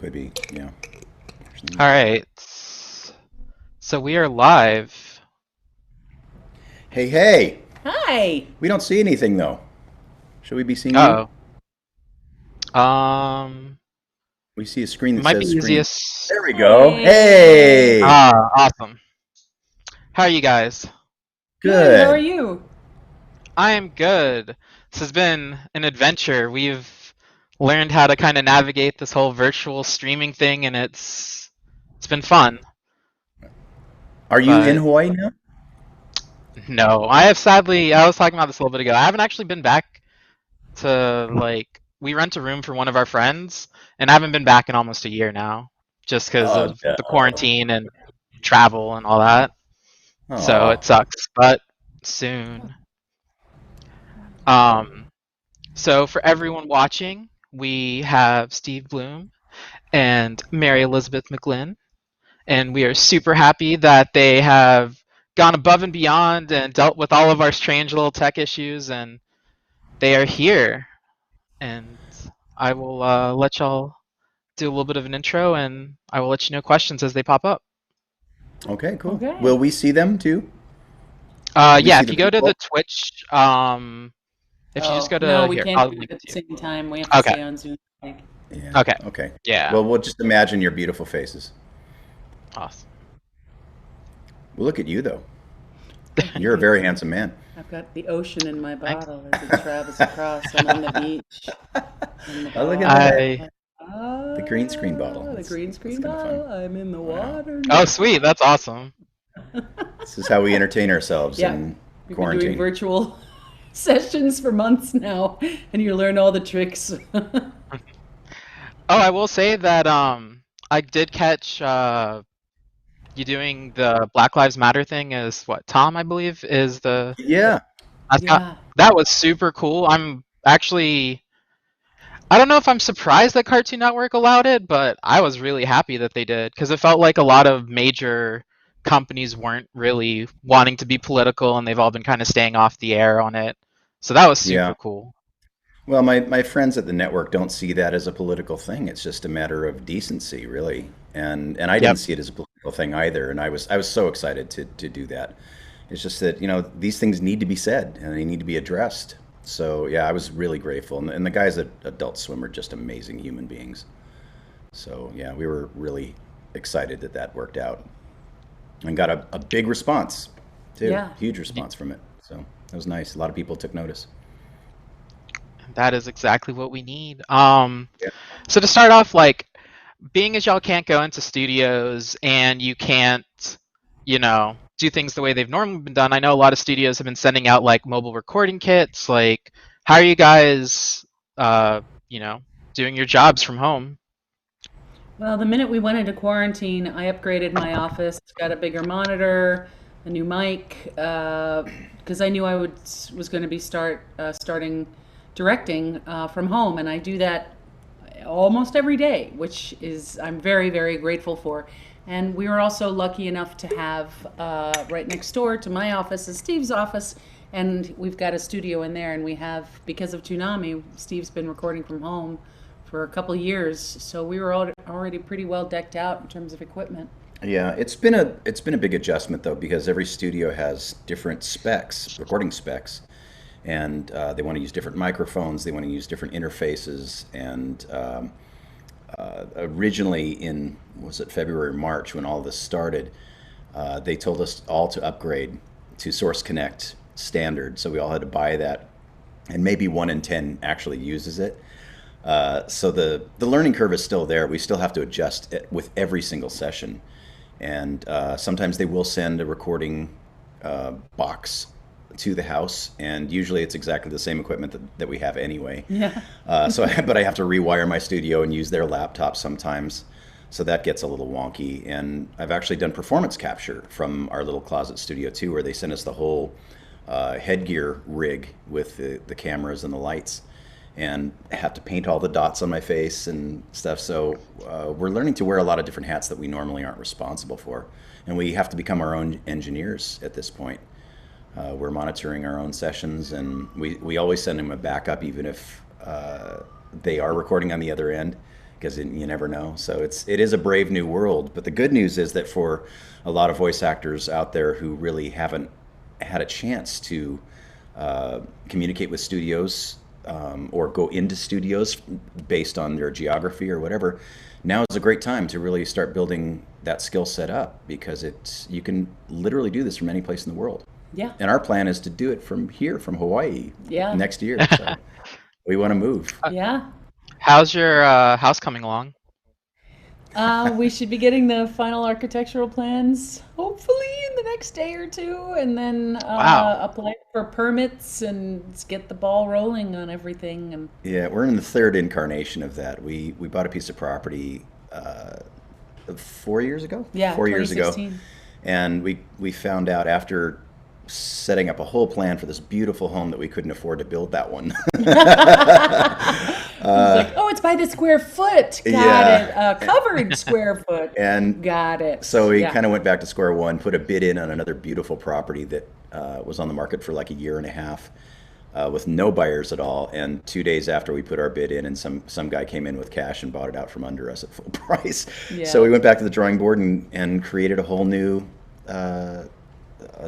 Could be, yeah. All right. So we are live. Hey, hey! Hi. We don't see anything though. Should we be seeing you? Oh, um, We see a screen it that might be says screen. easiest. There we go. Hey. Hey! Awesome. How are you guys? Good. How are Good. you? I am good. This has been an adventure. We've learned how to kind of navigate this whole virtual streaming thing, and it's been fun. Are you in But Hawaii now? no, I have sadly. I was talking about this a little bit ago. I haven't actually been back to we rent a room for one of our friends, and I haven't been back in almost a year now, just because Oh, of the no. quarantine and travel and all that. So Oh, it sucks, but soon. Um, so for everyone watching, we have Steve Bloom and Mary Elizabeth McGlynn, and we are super happy that they have gone above and beyond and dealt with all of our strange little tech issues, and they are here. And I will let y'all do a little bit of an intro, and I will let you know questions as they pop up. okay, cool. Will Okay. we see them too? Will we Yeah, see if the you go to the people? Twitch, if you just Oh, go no, to we here, can't I'll do link it it at to the you. same time. We have to Okay, stay on Zoom. Like, Yeah, okay, okay. yeah, Well, we'll just imagine your beautiful faces. awesome. Well, look at you though. thank You're a you. very handsome man. I've got the ocean in my Thanks. bottle as it travels across. I'm on the beach in the Oh, look at that. I bottle. The green screen bottle. The green That's screen kind of fun. bottle. I'm in the Wow. water Oh, now. sweet, that's awesome. This is how we entertain ourselves Yeah, in we've been doing quarantine. virtual sessions for months now, and you learn all the tricks. Oh, I will say that I did catch you doing the Black Lives Matter thing as what Tom, I believe, is the Yeah. mascot. Yeah. That was super cool. I'm actually I don't know if I'm surprised that Cartoon Network allowed it, but I was really happy that they did because it felt like a lot of major companies weren't really wanting to be political and they've all been kind of staying off the air on it. So that was Yeah. super cool. Well, my friends at the network don't see that as a political thing. It's just a matter of decency, really. And I didn't Yep. see it as a political thing either. And I was so excited to do that. It's just that, these things need to be said and they need to be addressed. So yeah, I was really grateful. And the guys at Adult Swim are just amazing human beings. So yeah, we were really excited that that worked out and got a big response too. Yeah. Huge response from it. So that was nice. A lot of people took notice. That is exactly what we need. Yeah. So to start off, being as y'all can't go into studios and you can't, do things the way they've normally been done. I know a lot of studios have been sending out like mobile recording kits. Like, how are you guys, uh, you know, doing your jobs from home? Well, the minute we went into quarantine, I upgraded my office, got a bigger monitor, a new mic, because I knew I was going to be starting directing from home, and I do that almost every day, which is I'm very very grateful for. And we were also lucky enough to have right next door to my office is Steve's office, and we've got a studio in there, and we have because of Toonami, Steve's been recording from home for a couple years, so we were already pretty well decked out in terms of equipment. Yeah, it's been a big adjustment though because every studio has different specs, recording specs, and they want to use different microphones, they want to use different interfaces, and originally in was it February or March when all this started, they told us all to upgrade to Source Connect standard, so we all had to buy that, and maybe 1 in 10 actually uses it. So the learning curve is still there. We still have to adjust it with every single session, and sometimes they will send a recording box to the house, and usually it's exactly the same equipment that we have anyway. Yeah. But I have to rewire my studio and use their laptop sometimes, so that gets a little wonky. And I've actually done performance capture from our little closet studio too, where they send us the whole headgear rig with the cameras and the lights, and have to paint all the dots on my face and stuff. So we're learning to wear a lot of different hats that we normally aren't responsible for, and we have to become our own engineers at this point. We're monitoring our own sessions, and we always send them a backup, even if they are recording on the other end. because you never know. So it is a brave new world. But the good news is that for a lot of voice actors out there who really haven't had a chance to communicate with studios or go into studios based on their geography or whatever, now is a great time to really start building that skill set up, because you can literally do this from any place in the world. Yeah. And our plan is to do it from here, from Hawaii, Yeah. next year. So we want to move. Yeah. How's your house coming along? We should be getting the final architectural plans hopefully in the next day or two, and then Wow. apply for permits and get the ball rolling on everything. And Yeah, we're in the third incarnation of that. We bought a piece of property 4 years ago. yeah, 4 years ago, 2016. and we found out after setting up a whole plan for this beautiful home that we couldn't afford to build that one. It's like, oh, it's by the square foot. Got Yeah. it. Covered square foot. And Got it. so we Yeah. kind of went back to square one, put a bid in on another beautiful property that was on the market for like a year and a half with no buyers at all. And 2 days after we put our bid in, and some guy came in with cash and bought it out from under us at full price. Yeah. So we went back to the drawing board and created a whole new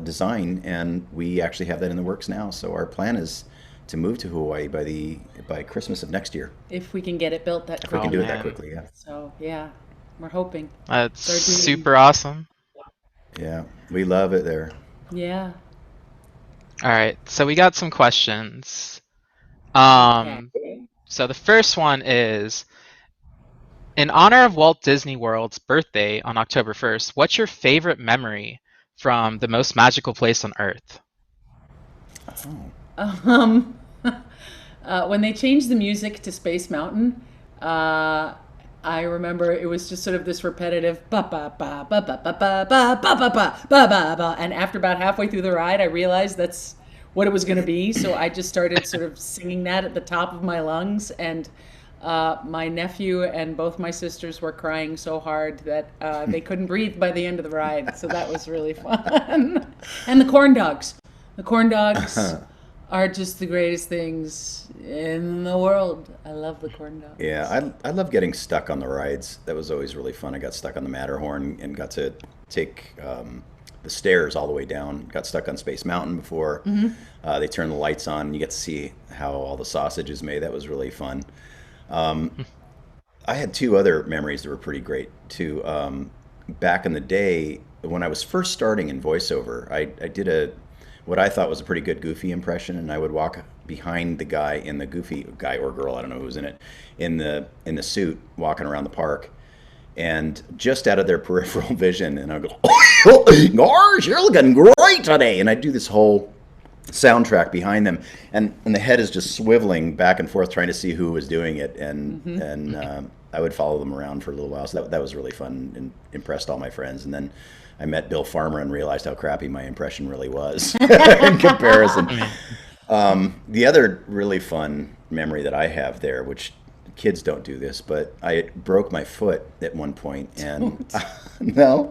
design, and we actually have that in the works now. So our plan is to move to Hawaii by Christmas of next year. If we can get it built that If we quickly. can do it that man. quickly, yeah. So yeah, we're hoping. That's Start doing- super awesome. Yeah, we love it there. Yeah. All right, so we got some questions. Okay. So the first one is, in honor of Walt Disney World's birthday on October 1st, what's your favorite memory from the most magical place on Earth? Oh. When they changed the music to Space Mountain, I remember it was just sort of this repetitive ba ba ba ba ba ba ba ba ba ba ba ba ba ba, and after about halfway through the ride, I realized that's what it was going to be. So I just started sort of singing that at the top of my lungs, and my nephew and both my sisters were crying so hard that they couldn't breathe by the end of the ride. So that was really fun. And the corn dogs. The corn dogs are just the greatest things in the world. I love the corn dogs. Yeah, I love getting stuck on the rides. That was always really fun. I got stuck on the Matterhorn and got to take the stairs all the way down. Got stuck on Space Mountain before they turned the lights on, and you get to see how all the sausage is made. That was really fun. I had two other memories that were pretty great too. Back in the day, when I was first starting in voiceover, I did what I thought was a pretty good Goofy impression, and I would walk behind the guy in the Goofy guy or girl, I don't know who was in it, in the suit, walking around the park, and just out of their peripheral vision, and I'd go, "Oh, gosh, you're looking great today," and I'd do this whole soundtrack behind them, and the head is just swiveling back and forth trying to see who was doing it, and I would follow them around for a little while. So that was really fun and impressed all my friends. And then I met Bill Farmer and realized how crappy my impression really was in comparison. The other really fun memory that I have there, which kids don't do this, but I broke my foot at one point, and no,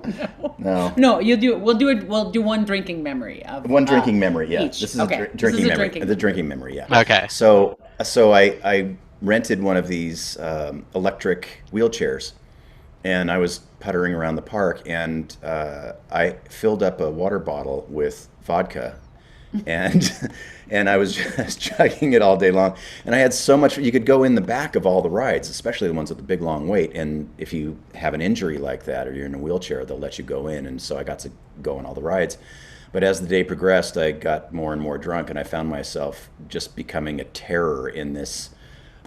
You do it. We'll do it. We'll do one drinking memory of one drinking memory. Yeah, each. this is Okay. a drinking This is a memory. drinking The drinking memory. Yeah. Okay. So I rented one of these electric wheelchairs, and I was puttering around the park, and I filled up a water bottle with vodka, and I was just chugging it all day long. And I had so much. You could go in the back of all the rides, especially the ones with the big long wait. And if you have an injury like that or you're in a wheelchair, they'll let you go in. And so I got to go on all the rides. But as the day progressed, I got more and more drunk, and I found myself just becoming a terror in this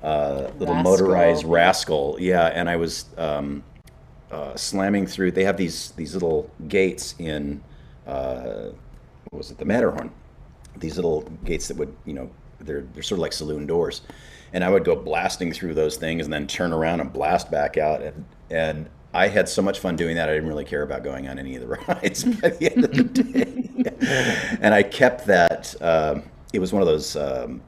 little motorized rascal. Yeah, and I was slamming through. They have these little gates in what was it, the Matterhorn? These little gates that would, they're sort of like saloon doors, and I would go blasting through those things and then turn around and blast back out, and I had so much fun doing that. I didn't really care about going on any of the rides by the end of the day. And I kept that. It was one of those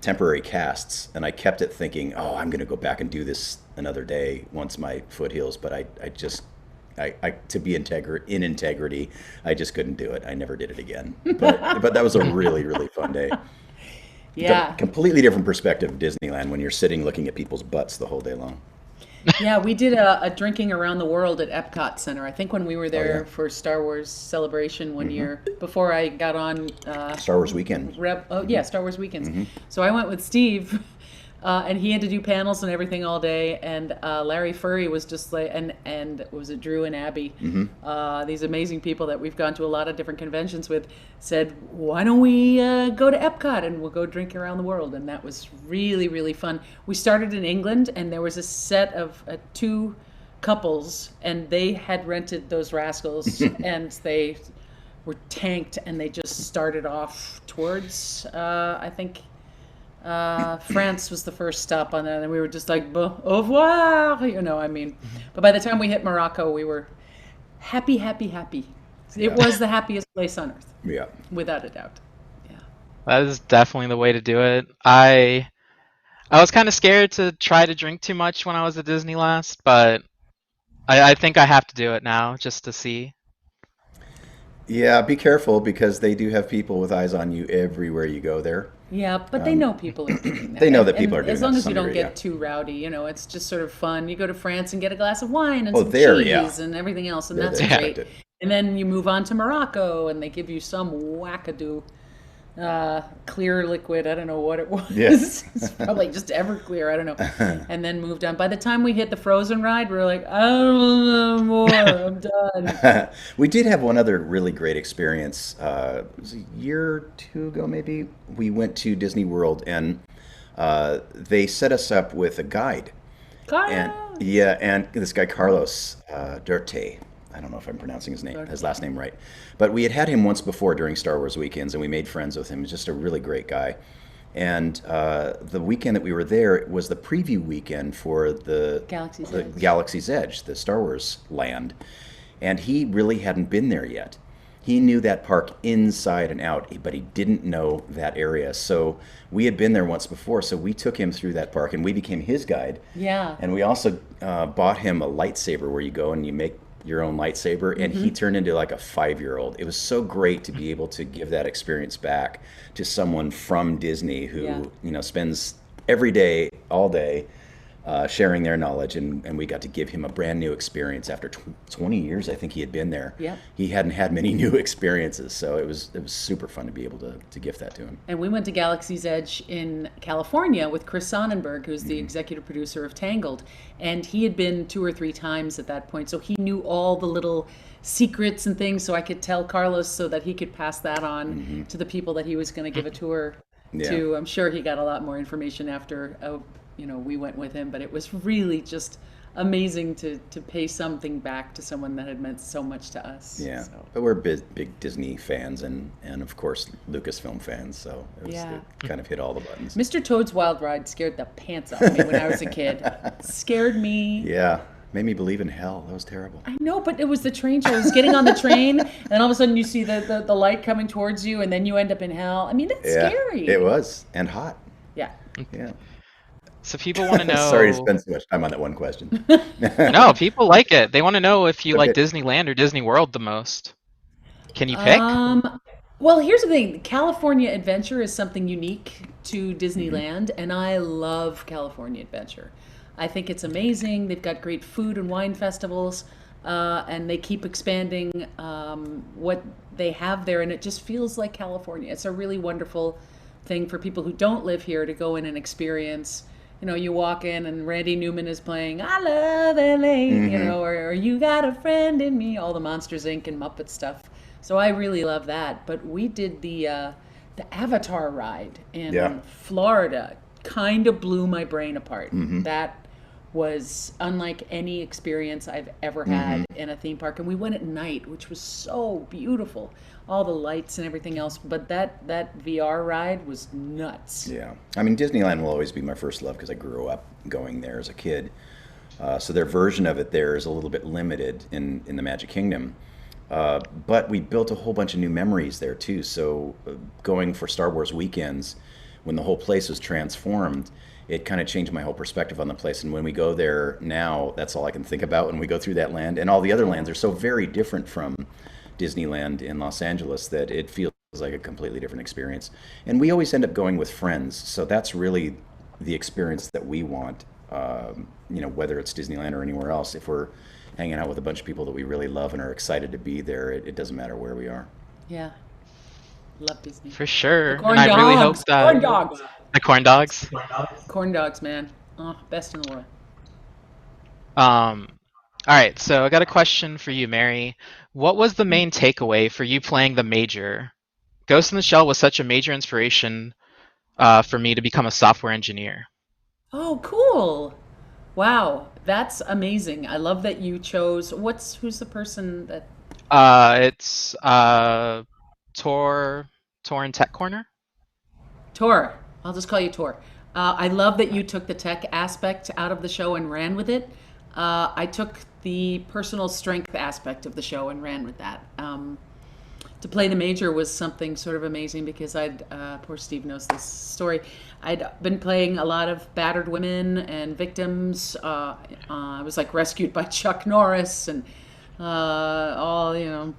temporary casts, and I kept it thinking, oh, I'm going to go back and do this another day once my foot heals. But I to be in integrity, I just couldn't do it. I never did it again. But that was a really, really fun day. Yeah. Completely different perspective of Disneyland when you're sitting looking at people's butts the whole day long. Yeah, we did a drinking around the world at Epcot Center. I think when we were Oh yeah. there for Star Wars Celebration one Hmm. year before I got on Star Wars weekend. Oh yeah, Star Wars weekends. Hmm. So I went with Steve, and he had to do panels and everything all day. And Larry Furry was just like, and was it Drew and Abby, these amazing people that we've gone to a lot of different conventions with, said, why don't we go to Epcot and we'll go drink around the world? And that was really really fun. We started in England, and there was a set of two couples, and they had rented those rascals, and they were tanked, and they just started off towards I think France was the first stop on that, and we were just like, au revoir, I mean. But by the time we hit Morocco, we were happy, happy, happy. It Yeah. was the happiest place on earth, Yeah. without a doubt. Yeah. That is definitely the way to do it. I was kind of scared to try to drink too much when I was at Disney last, but I think I have to do it now just to see. Yeah, be careful because they do have people with eyes on you everywhere you go there. Yeah, but they know people are doing that. They know And- that people and are doing as that long to as you some don't degree, get yeah. too rowdy, it's just sort of fun. You go to France and get a glass of wine and Oh, some there, cheese yeah. and everything else, and There that's they Yeah. great. expect it. And then you move on to Morocco, and they give you some wackadoo clear liquid. I don't know what it was. Yes. It's probably just Everclear. I don't know. And then moved on. By the time we hit the Frozen ride, we were like, I don't know more. I'm done. We did have one other really great experience. It was a year or two ago, maybe. We went to Disney World, and they set us up with a guide. And Carlos. yeah, and this guy Carlos Durte. I don't know if I'm pronouncing his last name right, but we had him once before during Star Wars weekends, and we made friends with him. He's just a really great guy. And the weekend that we were there was the preview weekend for Galaxy's the Edge. Galaxy's Edge, the Star Wars land, and he really hadn't been there yet. He knew that park inside and out, but he didn't know that area. So we had been there once before, so we took him through that park, and we became his guide. Yeah. And we also bought him a lightsaber where you go and you make your own lightsaber, and he turned into like a 5-year-old. It was so great to be able to give that experience back to someone from Disney who, Yeah. spends every day, all day, sharing their knowledge, and we got to give him a brand new experience after 20 years. I think he had been there. Yep. He hadn't had many new experiences, so it was super fun to be able to gift that to him. And we went to Galaxy's Edge in California with Chris Sonnenberg, who's the executive producer of Tangled. And he had been 2 or 3 times at that point. So he knew all the little secrets and things. So I could tell Carlos so that he could pass that on to the people that he was going to give a tour Yeah. to. I'm sure he got a lot more information after, we went with him. But it was really just amazing to pay something back to someone that had meant so much to us. Yeah, So, but we're big Disney fans and of course Lucasfilm fans, so Yeah. it kind of hit all the buttons. Mr. Toad's Wild Ride scared the pants off me when I was a kid. Scared me. Yeah, made me believe in hell. That was terrible. I know, but it was the train show. I was getting on the train, and all of a sudden you see the light coming towards you, and then you end up in hell. I mean, that's Yeah, scary. it was, and hot. Yeah. Yeah. So people want to know. Sorry to spend so much time on that one question. No, people like it. They want to know if you like Okay. Disneyland or Disney World the most. Can you pick? Well, here's the thing. California Adventure is something unique to Disneyland, and I love California Adventure. I think it's amazing. They've got great food and wine festivals, and they keep expanding what they have there, and it just feels like California. It's a really wonderful thing for people who don't live here to go in and experience. You walk in and Randy Newman is playing "I Love LA," or "You Got a Friend in Me," all the Monsters Inc. and Muppet stuff. So I really love that. But we did the Avatar ride in Yeah. Florida. Kind of blew my brain apart. That was unlike any experience I've ever had in a theme park. And we went at night, which was so beautiful. All the lights and everything else. But that VR ride was nuts. Yeah, I mean Disneyland will always be my first love because I grew up going there as a kid. So their version of it there is a little bit limited in the Magic Kingdom. But we built a whole bunch of new memories there too. So going for Star Wars weekends, when the whole place was transformed, it kind of changed my whole perspective on the place. And when we go there now, that's all I can think about when we go through that land. And all the other lands are so very different from Disneyland in Los Angeles that it feels like a completely different experience. And we always end up going with friends. So that's really the experience that we want whether it's Disneyland or anywhere else, if we're hanging out with a bunch of people that we really love and are excited to be there, it doesn't matter where we are. Yeah, love Disney. For The sure. And corn I really hope dogs, that corn dogs, the corn dogs. corn dogs, man. Oh, best in the world. Um, all right, so I got a question for you, Mary. What was the main takeaway for you playing the Major? Ghost in the Shell was such a major inspiration for me to become a software engineer. Oh, cool. Wow, that's amazing. I love that you chose. Who's the person that It's Tor Tor and Tech Corner. Tor? I'll just call you Tor. I love that you took the tech aspect out of the show and ran with it. I took the personal strength aspect of the show and ran with that. To play the Major was something sort of amazing because poor Steve knows this story. I'd been playing a lot of battered women and victims. I was like rescued by Chuck Norris and all, who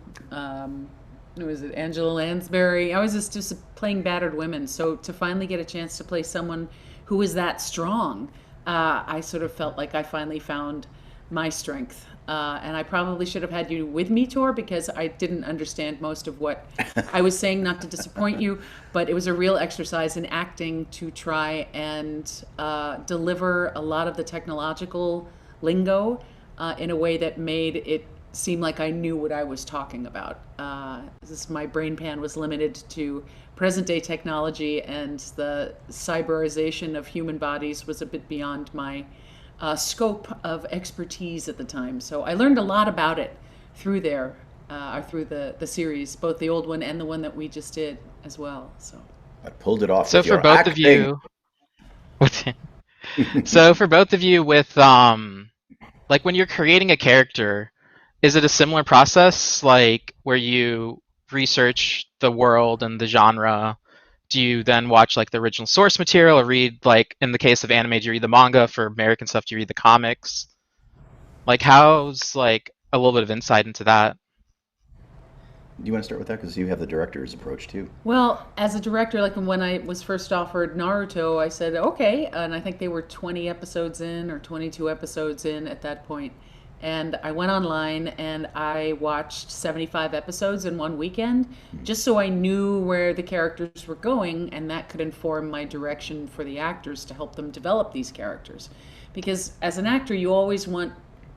was it, Angela Lansbury. I was just playing battered women. So to finally get a chance to play someone who was that strong, I sort of felt like I finally found my strength. And I probably should have had you with me, Tor, because I didn't understand most of what I was saying, not to disappoint you, but it was a real exercise in acting to try and deliver a lot of the technological lingo in a way that made it seem like I knew what I was talking about. My brain pan was limited to present day technology, and the cyberization of human bodies was a bit beyond my scope of expertise at the time. So I learned a lot about it through the series, both the old one and the one that we just did as well. So I pulled it off. So with for your both of acting. you, so for both of you with like when you're creating a character, is it a similar process like where you research the world and the genre? Do you then watch like the original source material or read, like in the case of anime, do you read the manga? For American stuff, do you read the comics? Like how's like a little bit of insight into that? Do you want to start with that because you have the director's approach too? well, as a director, like when I was first offered Naruto, I said okay, and I think they were 20 episodes in or 22 episodes in at that point. And I went online and I watched 75 episodes in one weekend just so I knew where the characters were going, and that could inform my direction for the actors to help them develop these characters. Because as an actor, you always want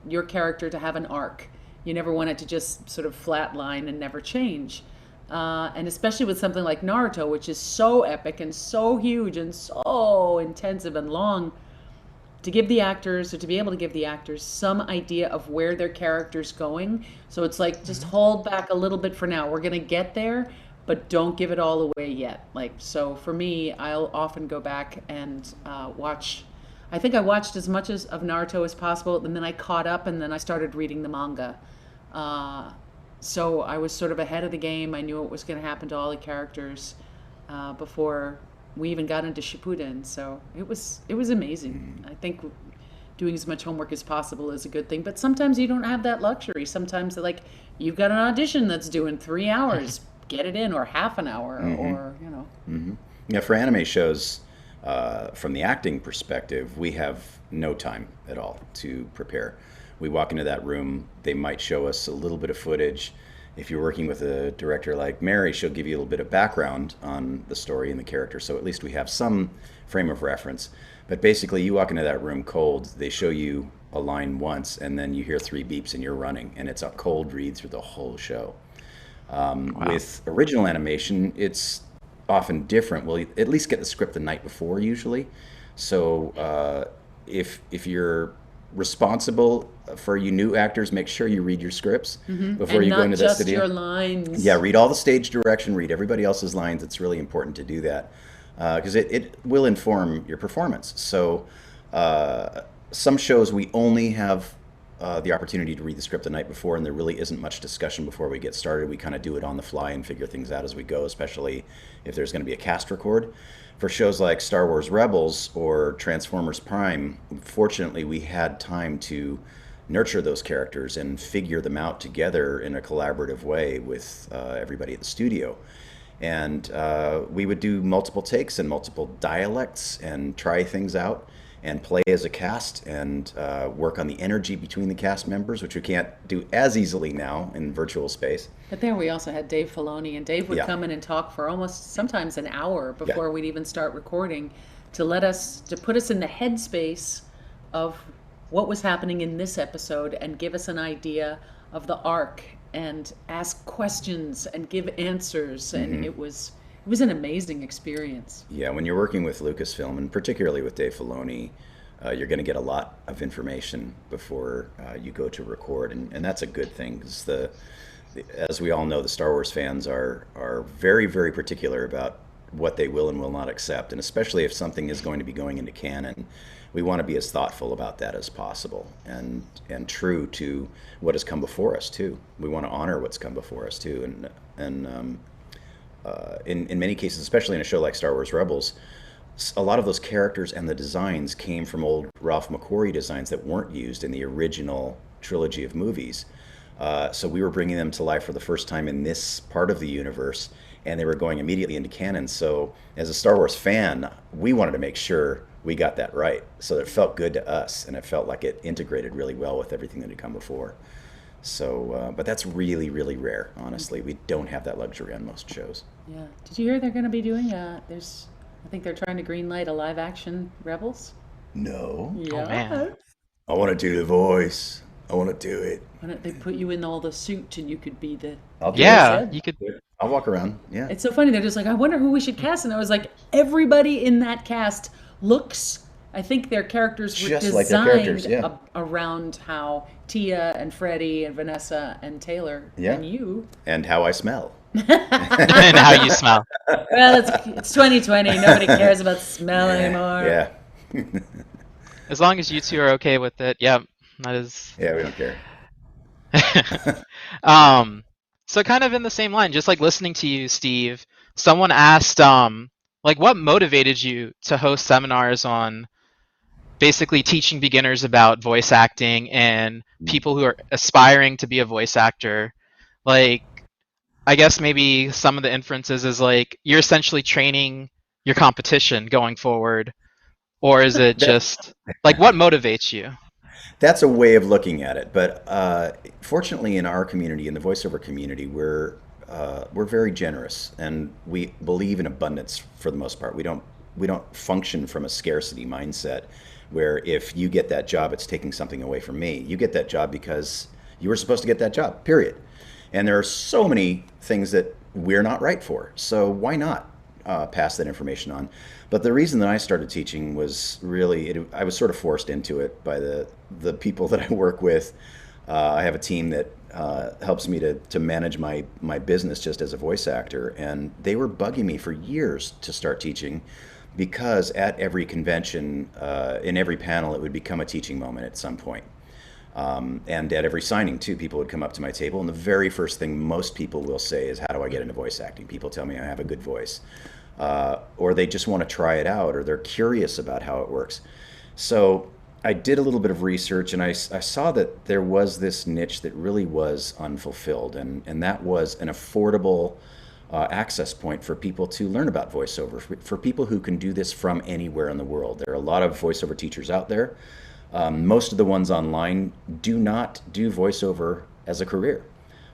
your character to have an arc. You never want it to just sort of flatline and never change. And especially with something like Naruto, which is so epic and so huge and so intensive and long, to give the actors or to be able to give the actors some idea of where their character's going. So it's like just hold back a little bit for now. We're going to get there, but don't give it all away yet. Like, so for me, I'll often go back and watch. I think I watched as much of Naruto as possible, and then I caught up, and then I started reading the manga. So I was sort of ahead of the game. I knew what was going to happen to all the characters before we even got into Shippuden. So it was amazing. I think doing as much homework as possible is a good thing, but sometimes you don't have that luxury. Sometimes like you've got an audition that's due in 3 hours, get it in, or half an hour, or Yeah, for anime shows, from the acting perspective, we have no time at all to prepare. We walk into that room, they might show us a little bit of footage. If you're working with a director like Mary, she'll give you a little bit of background on the story and the character, so at least we have some frame of reference. But basically, you walk into that room cold, they show you a line once, and then you hear three beeps and you're running, and it's a cold read through the whole show. Wow. With original animation, it's often different. We'll at least get the script the night before usually. So if you're responsible for you new actors, make sure you read your scripts before and you go not into that just studio. your lines. Yeah, read all the stage direction, read everybody else's lines. It's really important to do that because it will inform your performance. So some shows we only have the opportunity to read the script the night before, and there really isn't much discussion before we get started. We kind of do it on the fly and figure things out as we go, especially if there's going to be a cast record. For shows like Star Wars Rebels or Transformers Prime, fortunately, we had time to nurture those characters and figure them out together in a collaborative way with everybody at the studio. And we would do multiple takes and multiple dialects and try things out. and play as a cast and work on the energy between the cast members, which we can't do as easily now in virtual space. But there we also had Dave Filoni, and Dave would Yeah. come in and talk for almost sometimes an hour Yeah. before we'd even start recording to put us in the headspace of what was happening in this episode and give us an idea of the arc and ask questions and give answers. And it was an amazing experience. Yeah, when you're working with Lucasfilm, and particularly with Dave Filoni, you're going to get a lot of information before you go to record, and that's a good thing, because as we all know, the Star Wars fans are very, very particular about what they will and will not accept, and especially if something is going to be going into canon, we want to be as thoughtful about that as possible, and true to what has come before us too. We want to honor what's come before us too, and in many cases, especially in a show like Star Wars Rebels, a lot of those characters and the designs came from old Ralph McQuarrie designs that weren't used in the original trilogy of movies. So we were bringing them to life for the first time in this part of the universe, and they were going immediately into canon. So as a Star Wars fan, we wanted to make sure we got that right, so that it felt good to us, and it felt like it integrated really well with everything that had come before. So, but that's really, really rare, honestly. We don't have that luxury on most shows. Yeah. Did you hear they're going to be doing I think they're trying to greenlight a live action Rebels? No. Yeah. Oh, man. I want to do the voice. I want to do it. Why don't they put you in all the suit and you could be the... I'll do Yeah, said. you could. it. I'll walk around. Yeah. It's so funny. They're just like, I wonder who we should cast. And I was like, everybody in that cast looks... I think their characters were Just like their designed characters, yeah. around how Tia and Freddie and Vanessa and Taylor Yeah. and you... And how I smell. And how you smell. Well, it's 2020. Nobody cares about smell anymore. Yeah. As long as you two are okay with it, yep, that is. Yeah, we don't care. So kind of in the same line, just like listening to you, Steve, someone asked, like, what motivated you to host seminars on basically teaching beginners about voice acting and people who are aspiring to be a voice actor? Like, I guess maybe some of the inferences is like you're essentially training your competition going forward, or is it just like what motivates you? That's a way of looking at it, but fortunately, in our community, in the voiceover community, we're very generous, and we believe in abundance for the most part. We don't function from a scarcity mindset, where if you get that job, it's taking something away from me. You get that job because you were supposed to get that job. Period. And there are so many things that we're not right for, so why not pass that information on? But the reason that I started teaching was really, I was sort of forced into it by the people that I work with. I have a team that helps me to manage my business just as a voice actor, and they were bugging me for years to start teaching, because at every convention, in every panel, it would become a teaching moment at some point. And at every signing too, people would come up to my table, and the very first thing most people will say is, how do I get into voice acting? People tell me I have a good voice, or they just want to try it out, or they're curious about how it works. So I did a little bit of research, and I saw that there was this niche that really was unfulfilled, and that was an affordable access point for people to learn about voiceover, for people who can do this from anywhere in the world. There are a lot of voiceover teachers out there. Most of the ones online do not do voiceover as a career.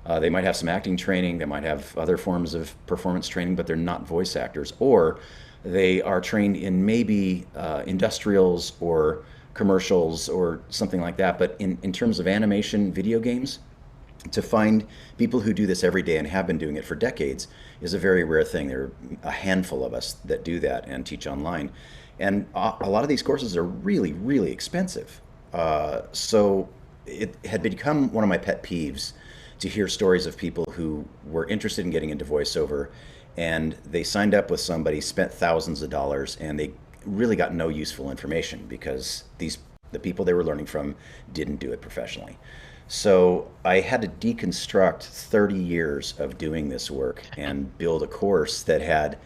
They might have some acting training, they might have other forms of performance training, but they're not voice actors. Or they are trained in maybe industrials or commercials or something like that. But in terms of animation, video games, to find people who do this every day and have been doing it for decades is a very rare thing. There are a handful of us that do that and teach online. And a lot of these courses are really, really expensive. So it had become one of my pet peeves to hear stories of people who were interested in getting into voiceover, and they signed up with somebody, spent thousands of dollars, and they really got no useful information because the people they were learning from didn't do it professionally. So I had to deconstruct 30 years of doing this work and build a course that had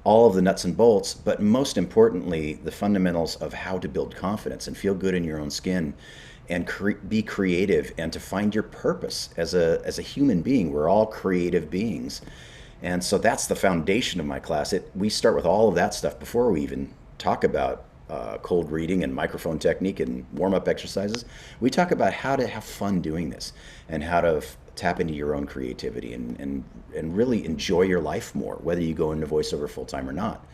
all of the nuts and bolts, but most importantly, the fundamentals of how to build confidence and feel good in your own skin, and be creative, and to find your purpose as a human being. We're all creative beings. And so that's the foundation of my class. We start with all of that stuff before we even talk about cold reading and microphone technique and warm up exercises. We talk about how to have fun doing this and how to tap into your own creativity and really enjoy your life more, whether you go into voiceover full time or not.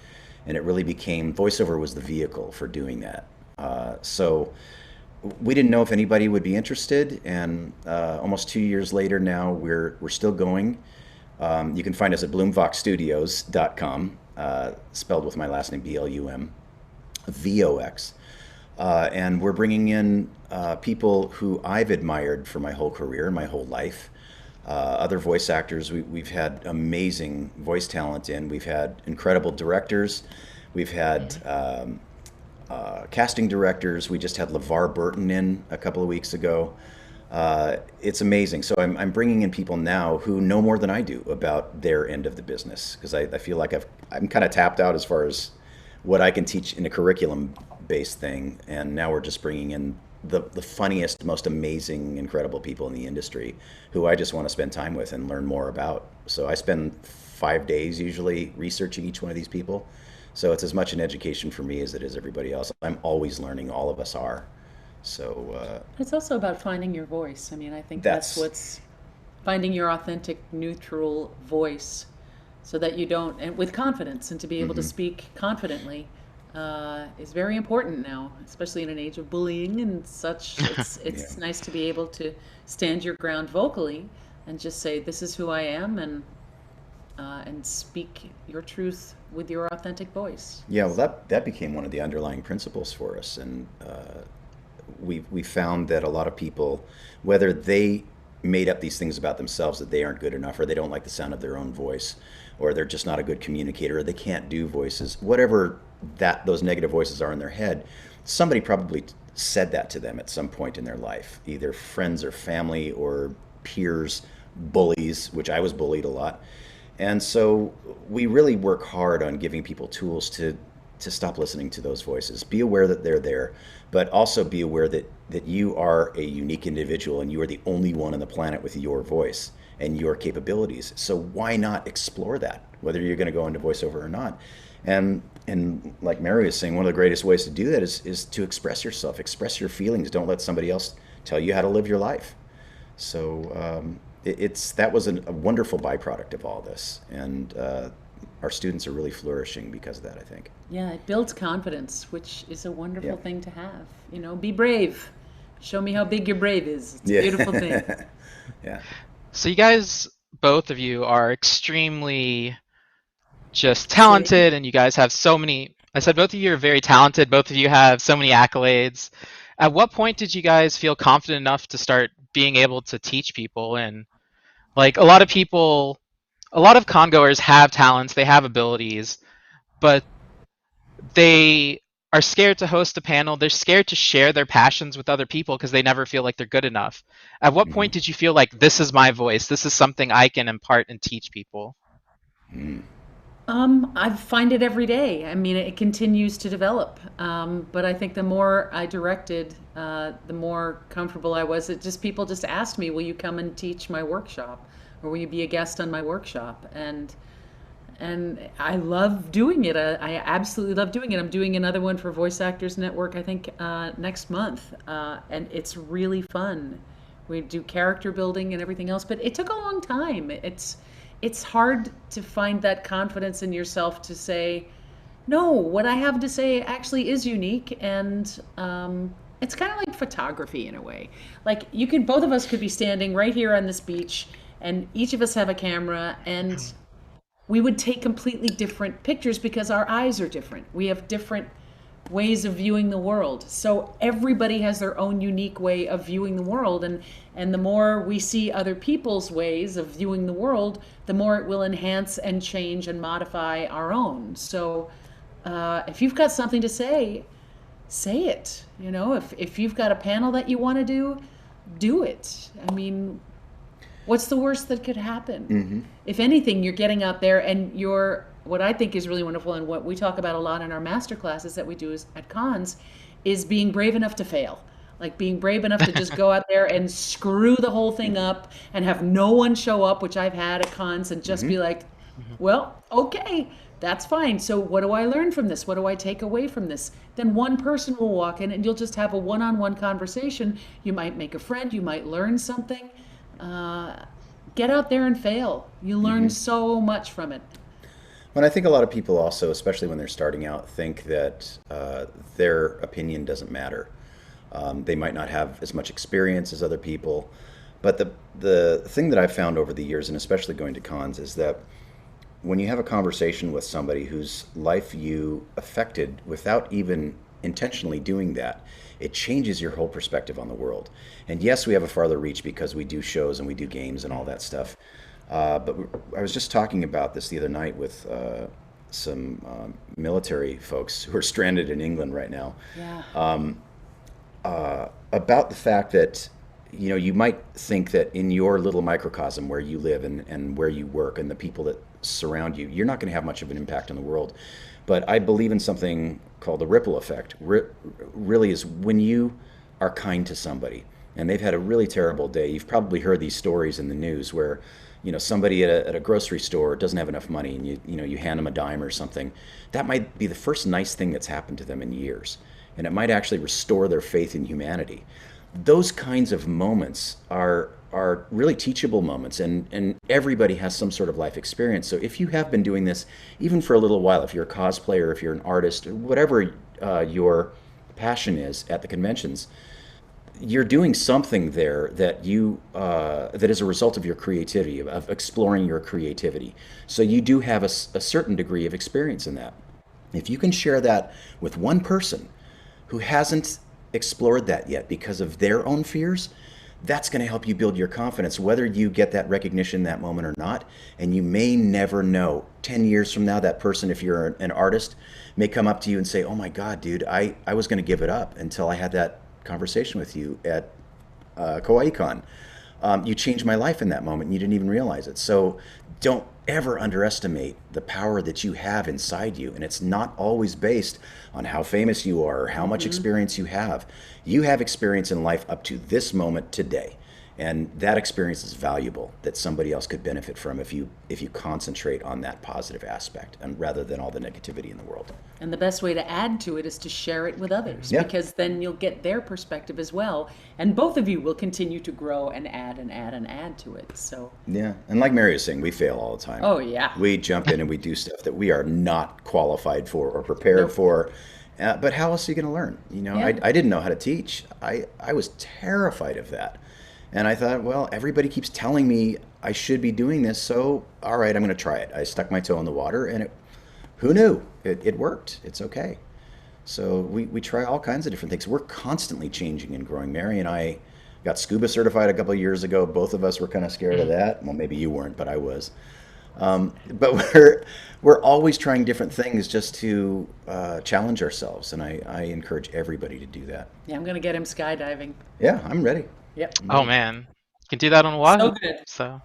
And it really became voiceover was the vehicle for doing that. So we didn't know if anybody would be interested, and almost 2 years later now, we're still going. You can find us at bloomvoxstudios.com, spelled with my last name Blum Vox, and we're bringing in people who I've admired for my whole career and my whole life. Other voice actors, we've had amazing voice talent in. We've had incredible directors. We've had casting directors. We just had LeVar Burton in a couple of weeks ago. It's amazing. So I'm bringing in people now who know more than I do about their end of the business, because I feel like I'm kind of tapped out as far as what I can teach in a curriculum-based thing. And now we're just bringing in the funniest, most amazing, incredible people in the industry who I just want to spend time with and learn more about. So I spend 5 days usually researching each one of these people. So it's as much an education for me as it is everybody else. I'm always learning. All of us are. So It's also about finding your voice. I mean, I think That's- that's what's finding your authentic, neutral voice so that you don't, and with confidence, and to be able to speak confidently is very important now, especially in an age of bullying and such. It's nice to be able to stand your ground vocally and just say, this is who I am, and speak your truth with your authentic voice. yeah, well, that became one of the underlying principles for us, and we found that a lot of people, whether they made up these things about themselves that they aren't good enough, or they don't like the sound of their own voice, or they're just not a good communicator, or they can't do voices, whatever those negative voices are in their head, somebody probably said that to them at some point in their life, either friends or family or peers, bullies, which I was bullied a lot. And so we really work hard on giving people tools to stop listening to those voices. Be aware that they're there, but also be aware that you are a unique individual and you are the only one on the planet with your voice and your capabilities. So why not explore that, whether you're going to go into voiceover or not? And like Mary was saying, one of the greatest ways to do that is to express yourself, express your feelings. Don't let somebody else tell you how to live your life. So that was a wonderful byproduct of all this, and our students are really flourishing because of that, I think. Yeah, it builds confidence, which is a wonderful Yeah. thing to have. You know, be brave. Show me how big your brave is. It's a Yeah. beautiful thing. Yeah. So you guys, both of you, are extremely just talented, and you guys have so many. I said both of you are very talented. Both of you have so many accolades. At what point did you guys feel confident enough to start being able to teach people? And like a lot of people, a lot of congoers have talents, they have abilities, but they are scared to host a panel. They're scared to share their passions with other people because they never feel like they're good enough. At what point did you feel like this is my voice? This is something I can impart and teach people? I find it every day. I mean, it continues to develop. But I think the more I directed, the more comfortable I was. People just asked me, "Will you come and teach my workshop, or will you be a guest on my workshop?" And I love doing it. I absolutely love doing it. I'm doing another one for Voice Actors Network, I think, next month, and it's really fun. We do character building and everything else, but it took a long time. It's hard to find that confidence in yourself to say, no, what I have to say actually is unique, and it's kind of like photography in a way. Like both of us could be standing right here on this beach, and each of us have a camera, and we would take completely different pictures because our eyes are different. We have different ways of viewing the world. So everybody has their own unique way of viewing the world, and the more we see other people's ways of viewing the world, the more it will enhance and change and modify our own. So if you've got something to say it. You know, if you've got a panel that you want to do it. I mean, what's the worst that could happen? If anything, you're getting out there and what I think is really wonderful, and what we talk about a lot in our master classes that we do at cons, is being brave enough to fail. Like being brave enough to just go out there and screw the whole thing up and have no one show up, which I've had at cons, and just be like, well, okay, That's fine. So what do I learn from this? What do I take away from this? Then one person will walk in and you'll just have a one-on-one conversation. You might make a friend. You might learn something. Get out there and fail. You learn so much from it. But I think a lot of people also, especially when they're starting out, think that their opinion doesn't matter. They might not have as much experience as other people. But the thing that I've found over the years, and especially going to cons, is that when you have a conversation with somebody whose life you affected without even intentionally doing that, it changes your whole perspective on the world. And yes, we have a farther reach because we do shows and we do games and all that stuff. I was just talking about this the other night with some military folks who are stranded in England right now. Yeah. About the fact that you might think that in your little microcosm where you live and where you work and the people that surround you, you're not going to have much of an impact on the world. But I believe in something called the ripple effect. Really is when you are kind to somebody and they've had a really terrible day. You've probably heard these stories in the news where somebody at a grocery store doesn't have enough money and you hand them a dime or something. That might be the first nice thing that's happened to them in years, and it might actually restore their faith in humanity. Those kinds of moments are really teachable moments, and everybody has some sort of life experience. So if you have been doing this even for a little while, if you're a cosplayer, if you're an artist, whatever your passion is at the conventions, you're doing something there that that is a result of your creativity, of exploring your creativity. So you do have a certain degree of experience in that. If you can share that with one person who hasn't explored that yet because of their own fears, that's going to help you build your confidence, whether you get that recognition in that moment or not. And you may never know. 10 years from now, that person, if you're an artist, may come up to you and say, oh my God, dude, I was going to give it up until I had that conversation with you at Kawaii Kon. You changed my life in that moment and you didn't even realize it. So don't ever underestimate the power that you have inside you. And it's not always based on how famous you are or how much experience you have. You have experience in life up to this moment today. And that experience is valuable that somebody else could benefit from if you concentrate on that positive aspect and rather than all the negativity in the world. And the best way to add to it is to share it with others, because then you'll get their perspective as well. And both of you will continue to grow and add and add and add to it. So yeah, and like Mary was saying, we fail all the time. Oh yeah. We jump in and we do stuff that we are not qualified for or prepared for. But how else are you going to learn? I didn't know how to teach. I was terrified of that. And I thought, well, everybody keeps telling me I should be doing this, so all right, I'm going to try it. I stuck my toe in the water, and who knew? It worked. It's okay. So we try all kinds of different things. We're constantly changing and growing. Mary and I got scuba certified a couple of years ago. Both of us were kind of scared of that. Well, maybe you weren't, but I was. But we're always trying different things just to challenge ourselves, and I encourage everybody to do that. Yeah, I'm going to get him skydiving. Yeah, I'm ready. Yep. Oh man, you can do that on Wahoo. So good. So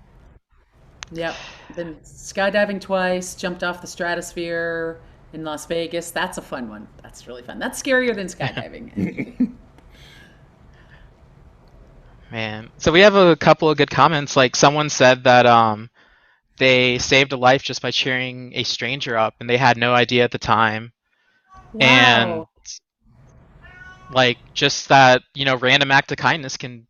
Yep. Been skydiving twice, jumped off the stratosphere in Las Vegas. That's a fun one. That's really fun. That's scarier than skydiving. man, so we have a couple of good comments. Like someone said that they saved a life just by cheering a stranger up, and they had no idea at the time. And Wow. like just that, random act of kindness can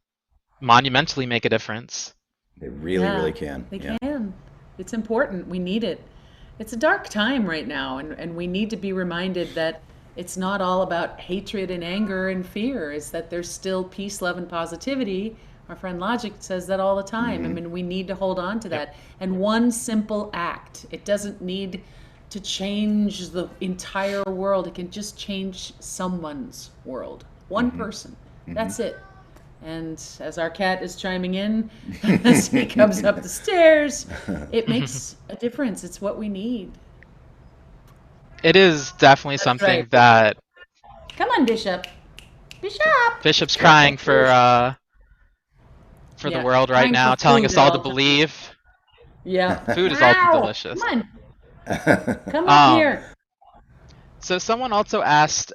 monumentally make a difference. They really, Yeah, really can. They Yeah. can. It's important. We need it. It's a dark time right now, and we need to be reminded that it's not all about hatred and anger and fear. Is that there's still peace, love, and positivity. Our friend Logic says that all the time. I mean, we need to hold on to that. And one simple act, it doesn't need to change the entire world. It can just change someone's world. One person. That's it. And as our cat is chiming in as he comes up the stairs, it makes a difference. It's what we need. It is definitely That's something right. that Come on, Bishop. Bishop! Bishop's crying for the Yeah, world right crying for now, telling food us at all to all times. believe. Yeah. Food is all Wow! delicious. Come on, come up here. So someone also asked,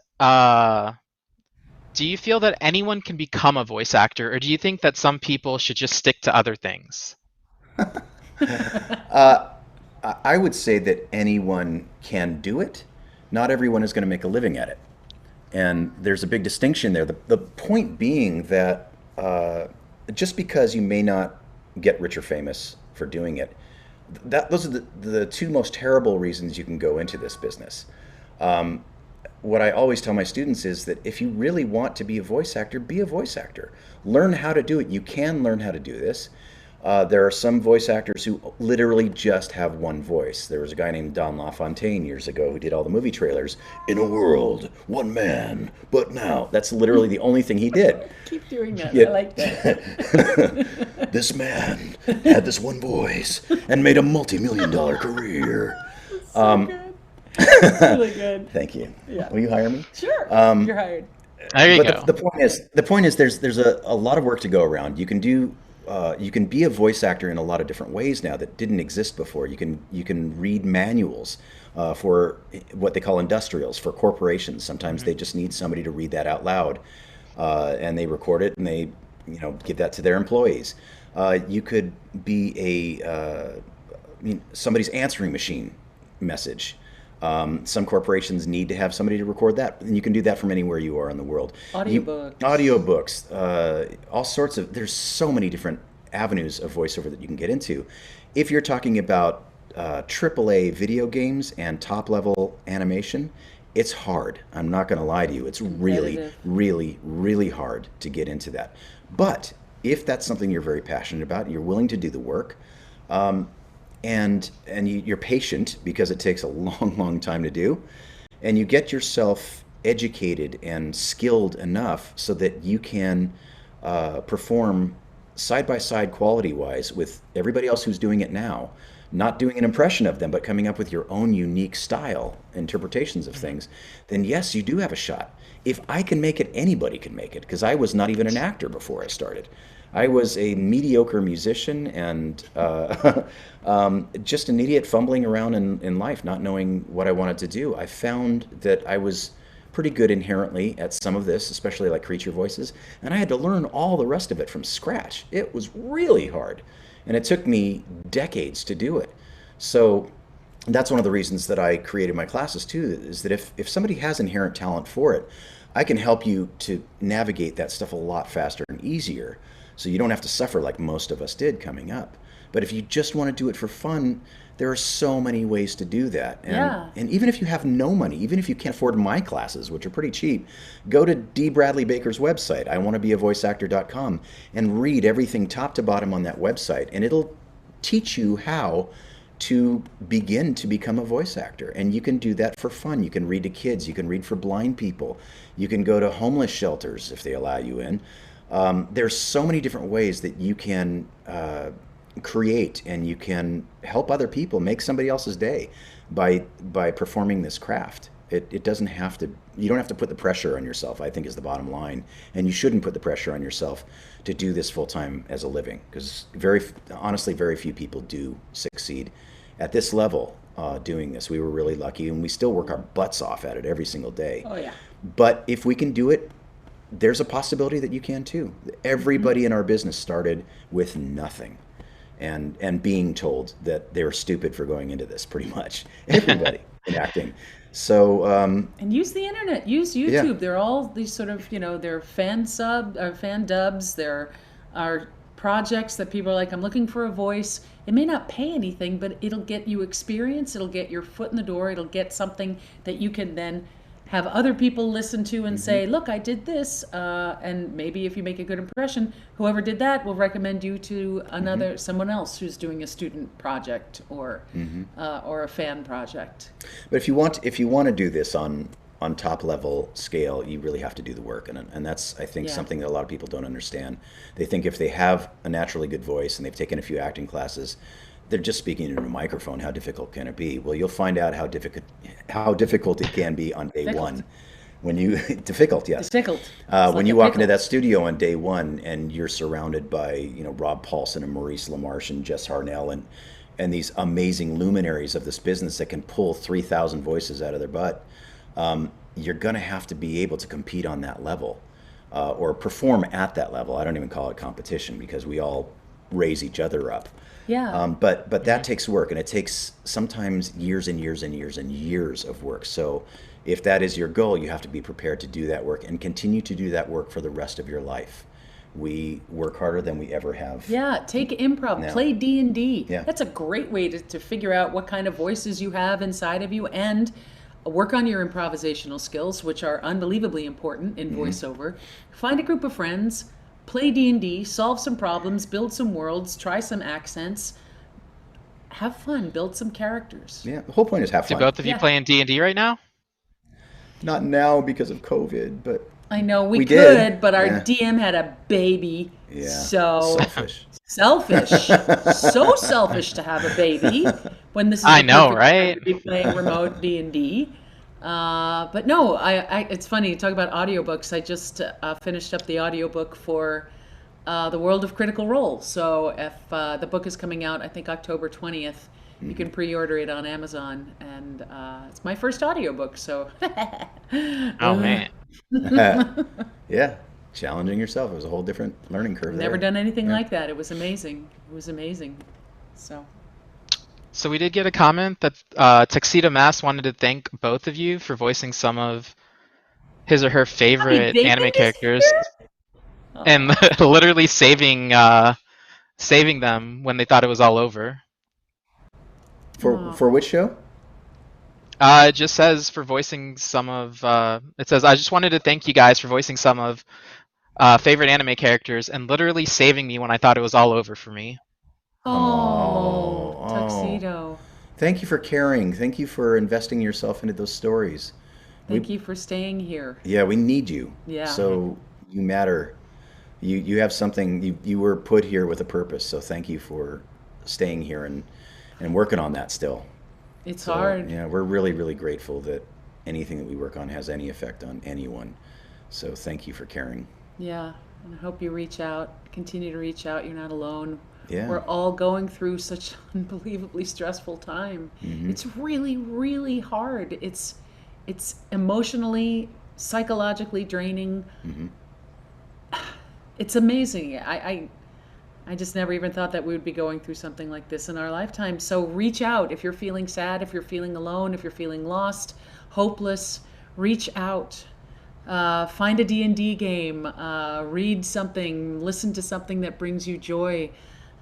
do you feel that anyone can become a voice actor, or do you think that some people should just stick to other things? I would say that anyone can do it. Not everyone is going to make a living at it. And there's a big distinction there. The point being that just because you may not get rich or famous for doing it, those are the two most terrible reasons you can go into this business. What I always tell my students is that if you really want to be a voice actor, be a voice actor. Learn how to do it. You can learn how to do this. There are some voice actors who literally just have one voice. There was a guy named Don LaFontaine years ago who did all the movie trailers. In a world, one man, but now. That's literally the only thing he did. Keep doing that. Yeah. I like that. This man had this one voice and made a multi-million-dollar career. So good. It's really good. Thank you. Yeah. Will you hire me? Sure. You're hired. There you But go. the point is, there's a lot of work to go around. You can be a voice actor in a lot of different ways now that didn't exist before. You can read manuals for what they call industrials for corporations. Sometimes they just need somebody to read that out loud, and they record it and they give that to their employees. You could be somebody's answering machine message. Some corporations need to have somebody to record that, and you can do that from anywhere you are in the world. Audiobooks, all sorts of. There's so many different avenues of voiceover that you can get into. If you're talking about AAA video games and top-level animation, it's hard. I'm not going to lie to you. It's really, Competitive. really, really hard to get into that. But if that's something you're very passionate about, you're willing to do the work, and you're patient because it takes a long, long time to do, and you get yourself educated and skilled enough so that you can perform side by side quality wise with everybody else who's doing it now, not doing an impression of them, but coming up with your own unique style interpretations of things, then yes, you do have a shot. If I can make it, anybody can make it, because I was not even an actor before I started. I was a mediocre musician and just an idiot fumbling around in life, not knowing what I wanted to do. I found that I was pretty good inherently at some of this, especially like creature voices, and I had to learn all the rest of it from scratch. It was really hard, and it took me decades to do it. So that's one of the reasons that I created my classes too, is that if somebody has inherent talent for it, I can help you to navigate that stuff a lot faster and easier, so you don't have to suffer like most of us did coming up. But if you just want to do it for fun, there are so many ways to do that. And even if you have no money, even if you can't afford my classes, which are pretty cheap, go to D. Bradley Baker's website, iwannabeavoiceactor.com, and read everything top to bottom on that website. And it'll teach you how to begin to become a voice actor. And you can do that for fun. You can read to kids. You can read for blind people. You can go to homeless shelters if they allow you in. There's so many different ways that you can create, and you can help other people make somebody else's day by performing this craft. It doesn't have to, you don't have to put the pressure on yourself, I think, is the bottom line. And you shouldn't put the pressure on yourself to do this full time as a living, because honestly, very few people do succeed at this level doing this. We were really lucky, and we still work our butts off at it every single day. Oh yeah. But if we can do it, there's a possibility that you can too. Everybody in our business started with nothing, and being told that they were stupid for going into this, pretty much. Everybody in acting. So And use the internet. Use YouTube. Yeah. They're all these sort of, they're fan dubs. There are projects that people are like, I'm looking for a voice. It may not pay anything, but it'll get you experience. It'll get your foot in the door. It'll get something that you can then have other people listen to and say, look, I did this. And maybe if you make a good impression, whoever did that will recommend you to someone else who's doing a student project or a fan project. But if you want to do this on top level scale, you really have to do the work, and that's, I think, something that a lot of people don't understand. They think if they have a naturally good voice and they've taken a few acting classes, they're just speaking into a microphone. How difficult can it be? Well, you'll find out how difficult it can be on day one. When you difficult, yes. Difficult. When you walk into that studio on day one and you're surrounded by Rob Paulson and Maurice LaMarche and Jess Harnell and these amazing luminaries of this business that can pull 3,000 voices out of their butt, you're going to have to be able to compete on that level or perform at that level. I don't even call it competition, because we all raise each other up. Yeah. But that takes work, and it takes sometimes years and years and years and years of work. So if that is your goal, you have to be prepared to do that work and continue to do that work for the rest of your life. We work harder than we ever have. Yeah, take improv, now. play D&D. Yeah. That's a great way to figure out what kind of voices you have inside of you and work on your improvisational skills, which are unbelievably important in voiceover. Find a group of friends, play D&D, solve some problems, build some worlds, try some accents, have fun, build some characters. Yeah, the whole point is have Do fun. both of you Yeah. play in D&D right now? Not now because of COVID, but I know we could, did. but our Yeah. DM had a baby. Yeah. So Selfish. so selfish to have a baby when this is I the know, perfect time right? to be playing remote D&D. But no, it's funny, you talk about audiobooks. I just finished up the audiobook for The World of Critical Role. So if the book is coming out, I think October 20th, you can pre-order it on Amazon, and it's my first audiobook, so Oh man. Yeah, challenging yourself. It was a whole different learning curve there. never done anything Yeah. like that. It was amazing. It was amazing. So we did get a comment that Tuxedo Mask wanted to thank both of you for voicing some of his or her favorite Bacon anime is characters and Aw. literally saving them when they thought it was all over. For which show? It just says for voicing some of. It says I just wanted to thank you guys for voicing some of favorite anime characters and literally saving me when I thought it was all over for me. Oh, Oh. Tuxedo. Thank you for caring. Thank you for investing yourself into those stories. Thank you for staying here. Yeah, we need you. Yeah. So you matter. You have something. You were put here with a purpose. So thank you for staying here and working on that still. It's So, hard. Yeah, we're really, really grateful that anything that we work on has any effect on anyone. So thank you for caring. Yeah. And I hope you reach out, continue to reach out. You're not alone. Yeah. We're all going through such an unbelievably stressful time. It's really, really hard. It's emotionally, psychologically draining. It's amazing. I just never even thought that we would be going through something like this in our lifetime. So reach out if you're feeling sad, if you're feeling alone, if you're feeling lost, hopeless. Reach out. Find a D&D game. Read something. Listen to something that brings you joy.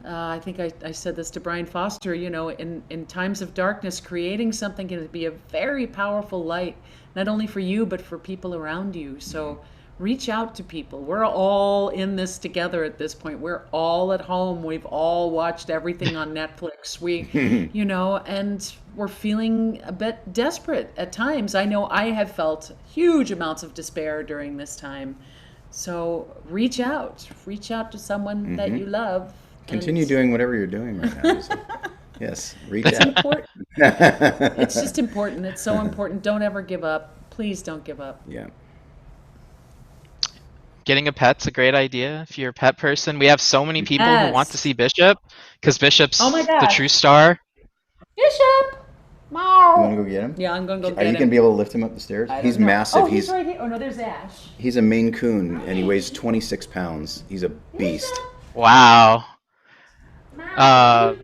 I think I said this to Brian Foster. You know, in times of darkness, creating something can be a very powerful light, not only for you but for people around you. So reach out to people. We're all in this together at this point. We're all at home. We've all watched everything on Netflix. You know, and we're feeling a bit desperate at times. I know I have felt huge amounts of despair during this time. So reach out to someone that you love. Continue doing whatever you're doing right now. So, yes, reach It's out. important. It's just important. It's so important. Don't ever give up. Please don't give up. Yeah. Getting a pet's a great idea if you're a pet person. We have so many people who want to Yes. see Bishop because Bishop's Oh my the gosh. true star. Bishop! You want to go get him? Yeah, I'm going to go Are get you him. going to be able to lift him up the stairs? I don't He's know. massive. Oh, he's right here. Oh, no, there's Ash. He's a Maine Coon, and he weighs 26 pounds. He's a beast. Wow. Oh,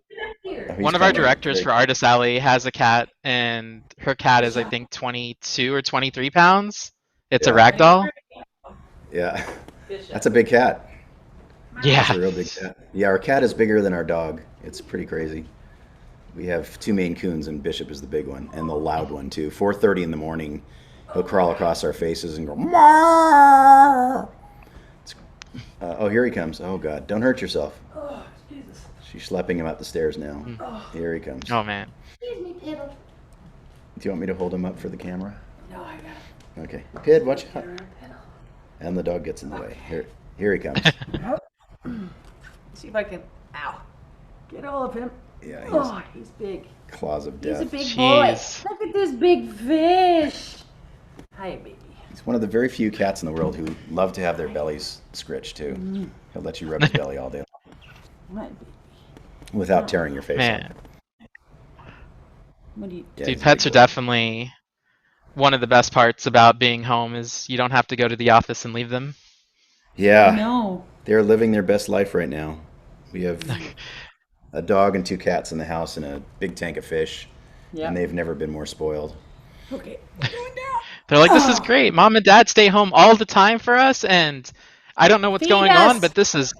he's One of our coming. directors Great. for Artist Alley has a cat, and her cat is, I think, 22 or 23 pounds. It's a Yeah. ragdoll. Yeah. That's a big cat. Yeah. That's a real big cat. Yeah, our cat is bigger than our dog. It's pretty crazy. We have two Maine Coons, and Bishop is the big one, and the loud one, too. 4:30 in the morning, he'll crawl across our faces and go, "Meow." Oh, here he comes. Oh, God. Don't hurt yourself. Oh, Jesus. She's schlepping him up the stairs now. Here he comes. Oh man. Excuse me, Piddle. Do you want me to hold him up for the camera? No, I got Okay. Pid, watch out. it. And the dog gets in the way. Here he comes. See if I can, get all of him. Yeah, Oh, he's big. claws of He's a death. big Jeez. boy. Look at this big fish. Hi, baby. He's one of the very few cats in the world who love to have their bellies scritched, too. He'll let you rub his belly all day long Hi, baby. without tearing your face Man. off. What do you? Yeah, Dude, he's a pets are big boy. definitely one of the best parts about being home is you don't have to go to the office and leave them. Yeah, No. they're living their best life right now. We have a dog and 2 cats in the house and a big tank of fish, and Yep. they've never been more spoiled. Okay, we're going down. They're like, this is Oh, great. Mom and Dad stay home all the time for us, and I don't know what's feed going on, us but this is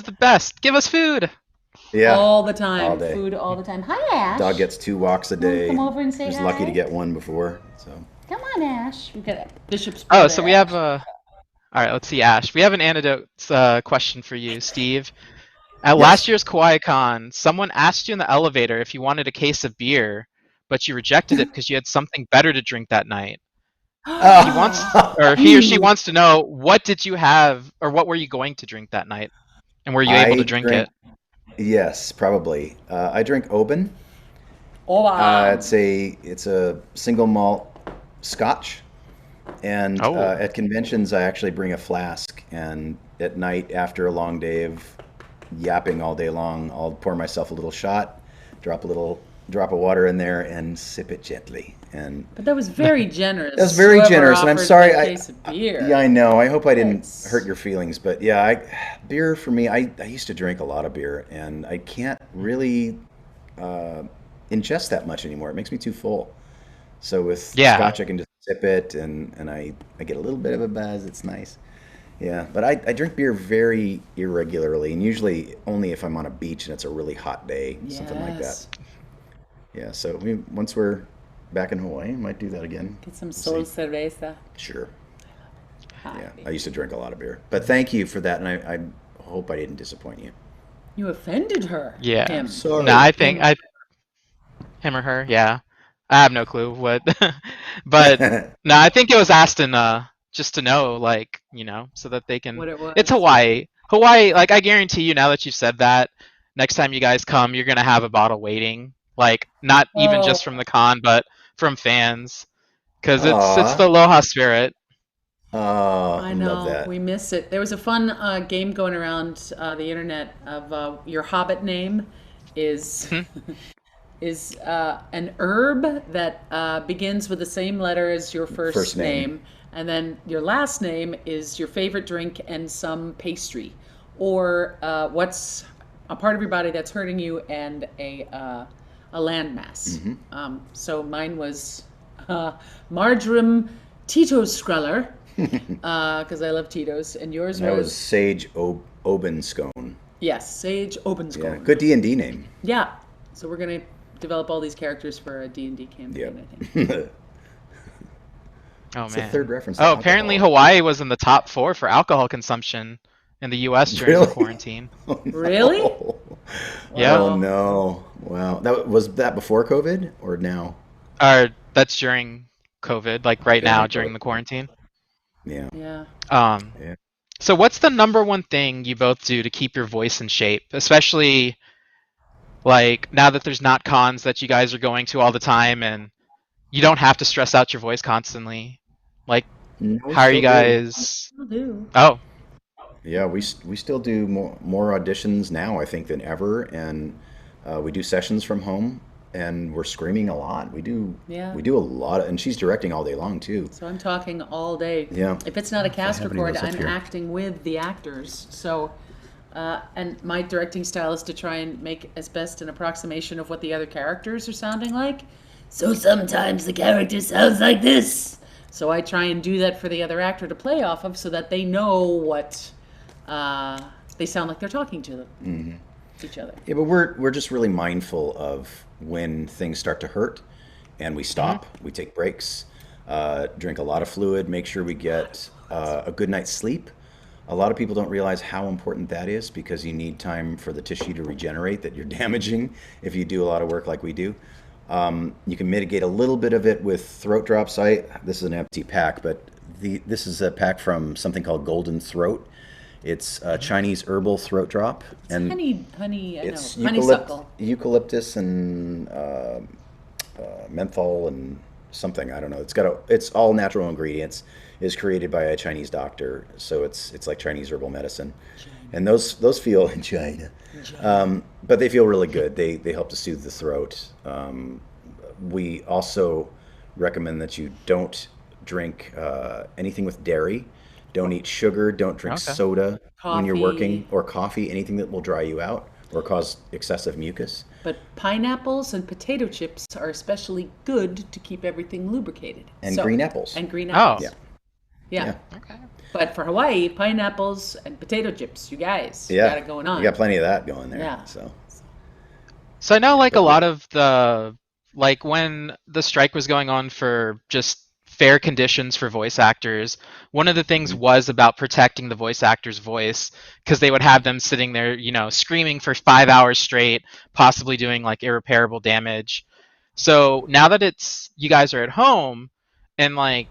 the best. Give us food. Yeah, all the all time. day. Food all the time. Hi, Ash. Dog gets 2 walks a Wanna day. come over and say Was lucky to hi? get one before. So Come on, Ash. We've got Bishop's Oh, brother, so we Ash. have a. All right, let's see, Ash. We have an antidote question for you, Steve. At last yes. year's Kawaii Kon, someone asked you in the elevator if you wanted a case of beer, but you rejected it because you had something better to drink that night. He wants, or he or she Ooh. wants to know, what did you have, or what were you going to drink that night, and were you able to I drink drink. it? Yes, probably. I drink Oban. Hola. It's a single malt Scotch, and Oh, at conventions I actually bring a flask. And at night, after a long day of yapping all day long, I'll pour myself a little shot, drop a little drop of water in there, and sip it gently. And But that was very generous. that's very Whoever generous. And I'm offered me sorry. a case of Yeah, beer. I know. I hope I didn't hurt That's your feelings, but yeah, beer for me. I used to drink a lot of beer, and I can't really uh, ingest that much anymore. It makes me too full. So with yeah. scotch, I can just sip it, and I get a little bit of a buzz. It's nice. Yeah, but I drink beer very irregularly, and usually only if I'm on a beach and it's a really hot day, something like that. yes. Yeah, so once we're back in Hawaii, I might do that again. Get some We'll sol see. cerveza. Sure. Hi. Yeah, I used to drink a lot of beer. But thank you for that, and I hope I didn't disappoint you. You offended her. Yeah. Him. No, Sorry. I think Him. I him or her. Yeah, I have no clue what, but no, I think it was asked in just to know, like, so that they can. What it It's was. Hawaii. Hawaii, like, I guarantee you, now that you've said that, next time you guys come, you're gonna have a bottle waiting. Like, not even Oh, just from the con, but from fans, because it's Aw. the Aloha spirit. Aw, I I love know. that. We miss it. There was a fun game going around the internet of your Hobbit name is Mhm. is an herb that begins with the same letter as your First first name. name, and then your last name is your favorite drink and some pastry, or what's a part of your body that's hurting you and a landmass. Hmm. So mine was marjoram Tito's Skreller, because I love Tito's, and yours That was was Sage Obenscone. yes, Sage Yeah, Obenskone. good D&D name. Yeah, so we're gonna develop all these characters for a D&D Yep. campaign, I think. It's Oh the third man. reference to Oh, apparently alcohol. Hawaii was in the top 4 for alcohol consumption in the U.S. during the Really? quarantine. Oh Really? no. Yep. Oh Wow. no. Wow. That before COVID or now? Or that's during COVID, like right now During COVID. during the quarantine. Yeah. Yeah. Um, Yeah. so what's the number one thing you both do to keep your voice in shape, especially like now that there's not cons that you guys are going to all the time and you don't have to stress out your voice constantly? Like, No, we how are you still do. guys? Will do. Oh, Yeah, we still do more auditions now, I think, than ever, and we do sessions from home, and we're screaming a lot. Yeah. We do a lot, and she's directing all day long too. So I'm talking all day. Yeah. If it's not a If I cast have any of record, those up I'm here. acting with the actors. So, and my directing style is to try and make as best an approximation of what the other characters are sounding like. So sometimes the character sounds like this. So I try and do that for the other actor to play off of, so that they know what they sound like they're talking to them, each other. Yeah, but we're just really mindful of when things start to hurt, and we mhm. stop. We take breaks, drink a lot of fluid, make sure we get a good night's sleep. A lot of people don't realize how important that is because you need time for the tissue to regenerate that you're damaging if you do a lot of work like we do. You can mitigate a little bit of it with throat drops. This is an empty pack, but this is a pack from something called Golden Throat. It's a Chinese herbal throat drop, It's and honey, I it's know, honeysuckle. eucalyptus and menthol and something. I don't know. It's all natural ingredients. Is created by a Chinese doctor, so it's like Chinese herbal medicine, and those feel in China, but they feel really good. They help to soothe the throat. We also recommend that you don't drink anything with dairy. Don't eat sugar. Don't drink Okay. soda when you're working Coffee. or coffee. Anything that will dry you out or cause excessive mucus. But pineapples and potato chips are especially good to keep everything lubricated. And green apples. And green Oh, apples. Yeah. Yeah. Yeah. okay. But for Hawaii, pineapples and potato chips, you guys Yeah. got it going on. You got plenty of that going there. Yeah. So So I know like a but lot of the like when the strike was going on for just fair conditions for voice actors, one of the things mhm. was about protecting the voice actor's voice because they would have them sitting there, you know, screaming for 5 hours straight, possibly doing like irreparable damage. So now that it's you guys are at home and like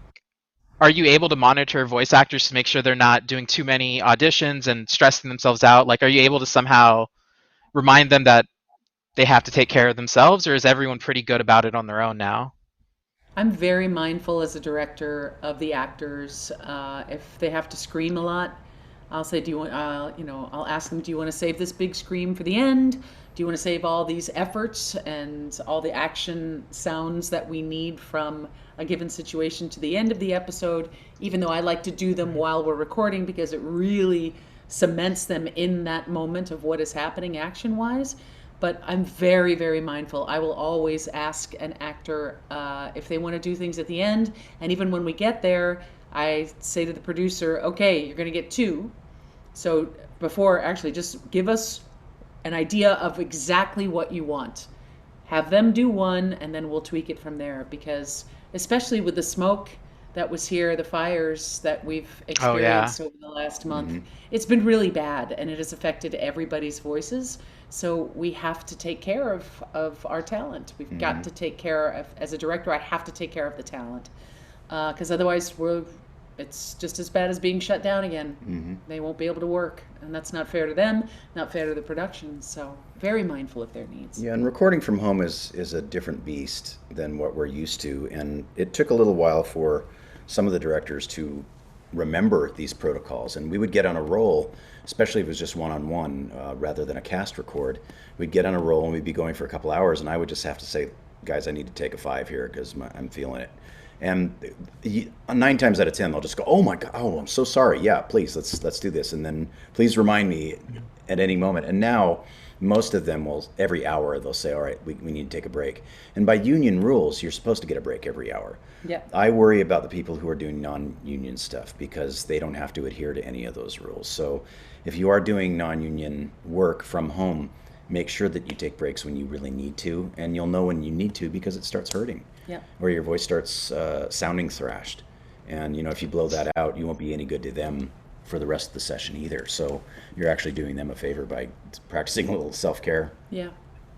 are you able to monitor voice actors to make sure they're not doing too many auditions and stressing themselves out? Like are you able to somehow remind them that they have to take care of themselves, or is everyone pretty good about it on their own now? I'm very mindful as a director of the actors. If they have to scream a lot, I'll say, "Do you want?" I'll ask them, "Do you want to save this big scream for the end? Do you want to save all these efforts and all the action sounds that we need from a given situation to the end of the episode?" Even though I like to do them while we're recording because it really cements them in that moment of what is happening action-wise. But I'm very, very mindful. I will always ask an actor if they want to do things at the end. And even when we get there, I say to the producer, okay, you're going to get two. So before, actually, just give us an idea of exactly what you want. Have them do one, and then we'll tweak it from there. Because especially with the smoke that was here, the fires that we've Oh yeah. experienced over the last month, it's been really bad, and it has affected everybody's voices. So we have to take care of our talent. We've got to take care of, as a director, I have to take care of the talent. Because otherwise it's just as bad as being shut down again. They won't be able to work. And that's not fair to them, not fair to the production. So very mindful of their needs. Yeah, and recording from home is a different beast than what we're used to. And it took a little while for some of the directors to remember these protocols. And we would get on a roll, especially if it was just one-on-one rather than a cast record. We'd get on a roll and we'd be going for a couple hours, and I would just have to say, guys, I need to take a 5 here because I'm feeling it. And 9 times out of 10, they'll just go, "Oh my God, oh, I'm so sorry. Yeah, please, let's do this, and then please remind me at any moment." And now, most of them will every hour they'll say, "All right, we need to take a break." And by union rules, you're supposed to get a break every hour. Yeah. I worry about the people who are doing non-union stuff because they don't have to adhere to any of those rules. So, if you are doing non-union work from home, make sure that you take breaks when you really need to, and you'll know when you need to because it starts hurting. Yeah. Or your voice starts sounding thrashed. And if you blow that out, you won't be any good to them for the rest of the session either. So you're actually doing them a favor by practicing a little self-care. Yeah.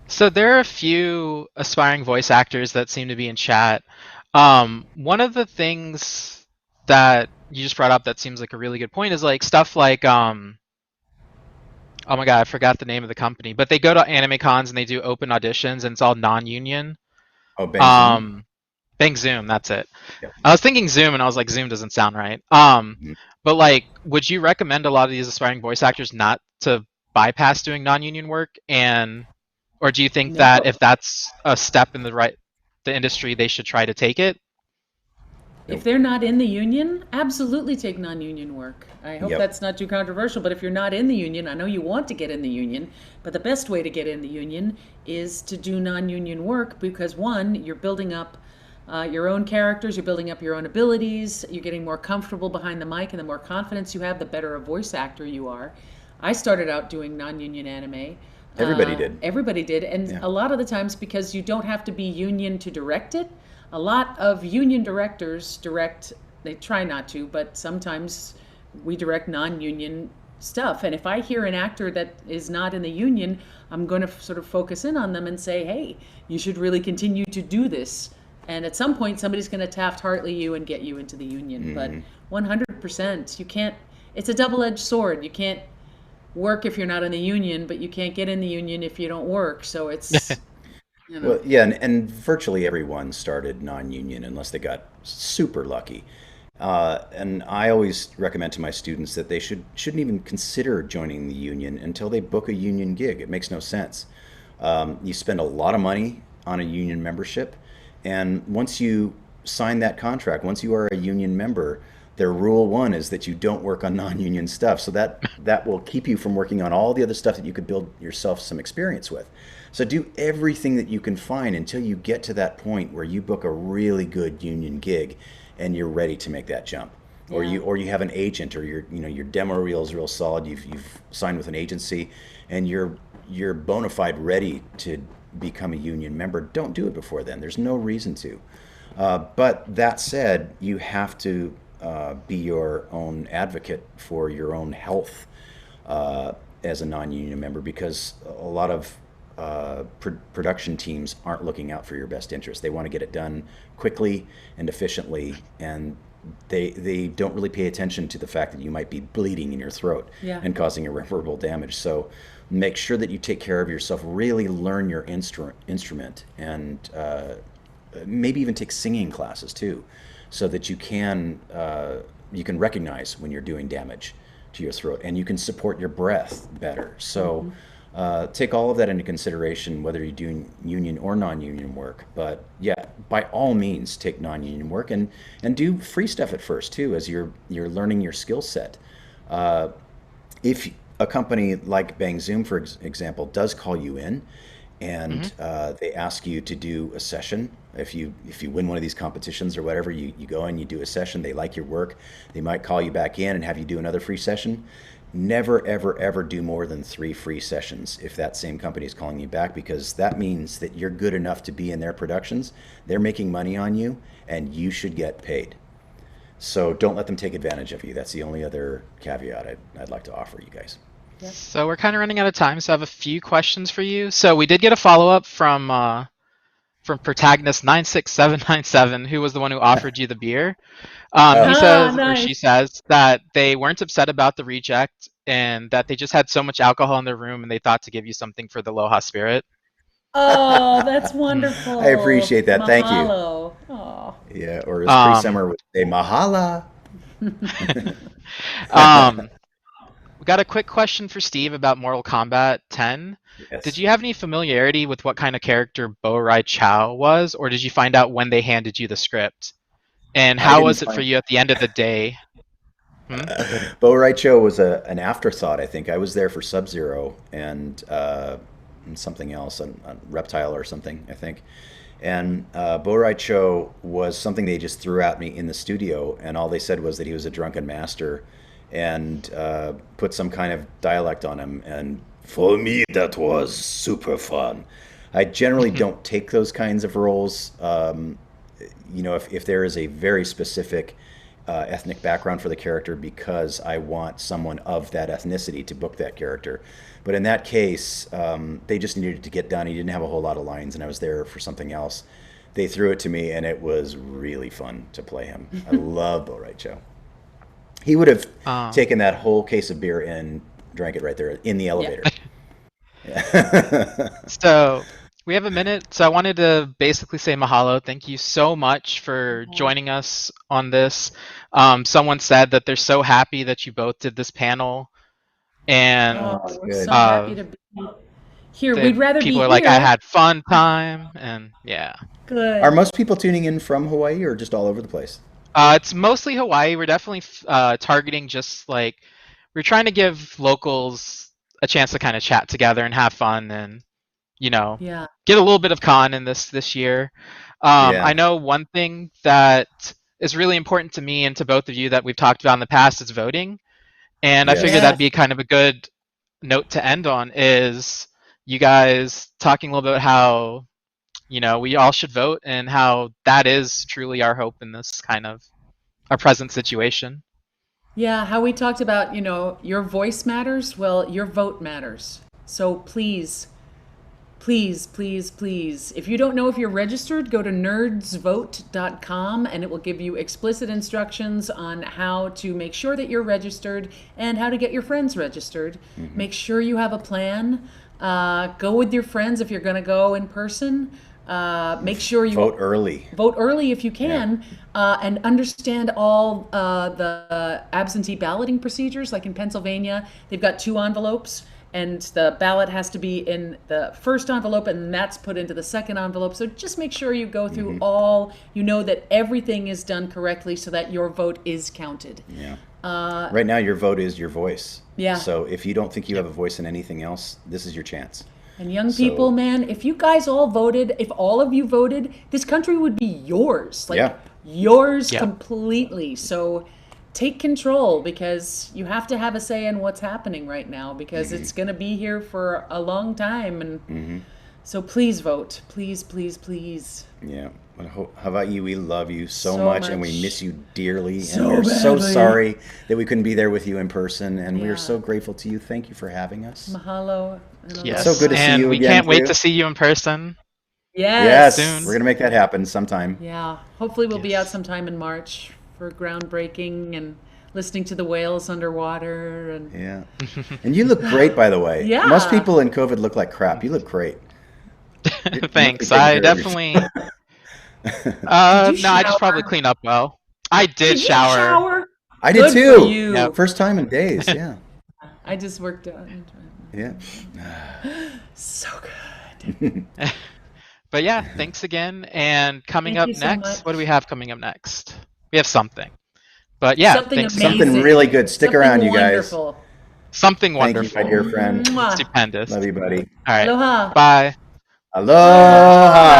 So there are a few aspiring voice actors that seem to be in chat. One of the things that you just brought up that seems like a really good point is like stuff like oh my god, I forgot the name of the company, but they go to anime cons and they do open auditions and it's all non-union. Oh, Bang Zoom? Bang Zoom, that's it. Yep. I was thinking Zoom and I was like, Zoom doesn't sound right. Mhm. But like, would you recommend a lot of these aspiring voice actors not to bypass doing non-union work, and or do you think No. that if that's a step in the industry, they should try to take it? If they're not in the union, absolutely take non-union work. I hope Yep. that's not too controversial, but if you're not in the union, I know you want to get in the union, but the best way to get in the union is to do non-union work because one, you're building up your own characters, you're building up your own abilities, you're getting more comfortable behind the mic, and the more confidence you have, the better a voice actor you are. I started out doing non-union anime. Everybody did. Everybody did, and Yeah. a lot of the times because you don't have to be union to direct it. A lot of union directors direct, they try not to, but sometimes we direct non-union stuff. And if I hear an actor that is not in the union, I'm going to sort of focus in on them and say, hey, you should really continue to do this. And at some point, somebody's going to Taft-Hartley you and get you into the union. But 100%, you can't, it's a double-edged sword. You can't work if you're not in the union, but you can't get in the union if you don't work. So it's, Well, yeah, and virtually everyone started non-union unless they got super lucky. And I always recommend to my students that they shouldn't even consider joining the union until they book a union gig. It makes no sense. You spend a lot of money on a union membership, and once you sign that contract, once you are a union member, their rule one is that you don't work on non-union stuff. So that will keep you from working on all the other stuff that you could build yourself some experience with. So do everything that you can find until you get to that point where you book a really good union gig and you're ready to make that jump. Or Yeah. you have an agent, or your demo reel is real solid. You've signed with an agency, and you're bona fide ready to become a union member. Don't do it before then. There's no reason to. But that said, you have to be your own advocate for your own health as a non-union member, because a lot of production teams aren't looking out for your best interest. They want to get it done quickly and efficiently, and they don't really pay attention to the fact that you might be bleeding in your throat Yeah. and causing irreparable damage. So make sure that you take care of yourself. Really learn your instrument, and maybe even take singing classes too, so that you can recognize when you're doing damage to your throat, and you can support your breath better. So take all of that into consideration, whether you're doing union or non-union work. But yeah, by all means, take non-union work, and do free stuff at first too, as you're learning your skill set. If a company like Bang Zoom, for example, does call you in, and they ask you to do a session, if you win one of these competitions or whatever, you go and you do a session, they like your work, they might call you back in and have you do another free session. Never, ever, ever do more than 3 free sessions if that same company is calling you back, because that means that you're good enough to be in their productions. They're making money on you, and you should get paid. So don't let them take advantage of you. That's the only other caveat I'd like to offer you guys. So we're kind of running out of time, so I have a few questions for you. So we did get a follow-up from protagonist 96797, who was the one who offered you the beer. He Ah, says, or nice. she says, that they weren't upset about the reject and that they just had so much alcohol in their room and they thought to give you something for the Aloha spirit. Oh, that's Hmm. I wonderful. appreciate that. Thank you. Mahalo. Oh. Yeah, or as Cree Um, Summer would say, mahala. um, we got a quick question for Steve about Mortal Kombat 10. Did Yes. you have any familiarity with what kind of character Bo Rai Chow was, or did you find out when they handed you the script? And I how didn't was it for find you at the end of the day? Hmm? Bo Raicho was an afterthought. I think I was there for Sub Zero and something else, a Reptile or something, I think. And Bo Raicho was something they just threw at me in the studio, and all they said was that he was a drunken master, and put some kind of dialect on him. And for me, that was super fun. I generally don't take those kinds of roles. If there is a very specific ethnic background for the character, because I want someone of that ethnicity to book that character. But in that case, they just needed to get done. He didn't have a whole lot of lines, and I was there for something else. They threw it to me, and it was really fun to play him. I love Bo Raicho. He would have Um, taken that whole case of beer and drank it right there in the Yeah. elevator. So we have a minute. So I wanted to basically say mahalo. Thank you so much for joining us on this. Someone said that they're so happy that you both did this panel, and Oh, Oh, we're so good. happy to be here. the We'd rather people be are like, I here. had fun time, and yeah. Are Good. most people tuning in from Hawaii or just all over the place? It's mostly Hawaii. We're definitely targeting just like we're trying to give locals a chance to kind of chat together and have fun and you know Yeah. get a little bit of con in this year. I Yeah. know one thing that is really important to me and to both of you that we've talked about in the past is voting, and I figured Yes. that'd Yes. be kind of a good note to end on is you guys talking a little bit about how we all should vote and how that is truly our hope in this kind of our present situation. Yeah, how we talked about, your voice matters. Well, your vote matters. So please, please, please, please, if you don't know if you're registered, go to nerdsvote.com and it will give you explicit instructions on how to make sure that you're registered and how to get your friends registered. Make sure you have a plan. Go with your friends if you're going to go in person. Make sure you Vote early. vote early if you Yeah. can, and understand all the absentee balloting procedures. Like in Pennsylvania, they've got 2 envelopes, and the ballot has to be in the first envelope, and that's put into the second envelope. So just make sure you go through all, you know that everything is done correctly so that your vote is counted. Yeah. Right now, your vote is your voice. Yeah. So if you don't think you have a voice in anything else, this is your chance. And young people, man, if you guys all voted, if all of you voted, this country would be yours. Like, yours completely. So take control, because you have to have a say in what's happening right now, because it's going to be here for a long time. And so please vote. Please, please, please. Yeah. How about you? We love you so much, and we miss you dearly. So and we're so badly. sorry that we couldn't be there with you in person. And we're so grateful to you. Thank you for having us. Mahalo. Yes. So good to see and you we again, can't wait too. to see you in person. Yes. Soon. We're going to make that happen sometime. Yeah. Hopefully we'll be out sometime in March for groundbreaking and listening to the whales underwater. And Yeah. And you look great, by the way. Yeah. Most people in COVID look like crap. You look great. Thanks. I definitely. No, I just probably clean up well. I did shower. I did Good too. for you. Yeah. First time in days. Yeah. I just worked out. Yeah. So good. But yeah, thanks again. And coming Thank up you so next, much. what do we have coming up next? We have something. But yeah, Something thanks. amazing. Something really good. Stick Something around, you guys. wonderful. Something Thank wonderful. you, my dear friend. Mwah. Stupendous. Love you, buddy. All right. Aloha. Bye. Aloha.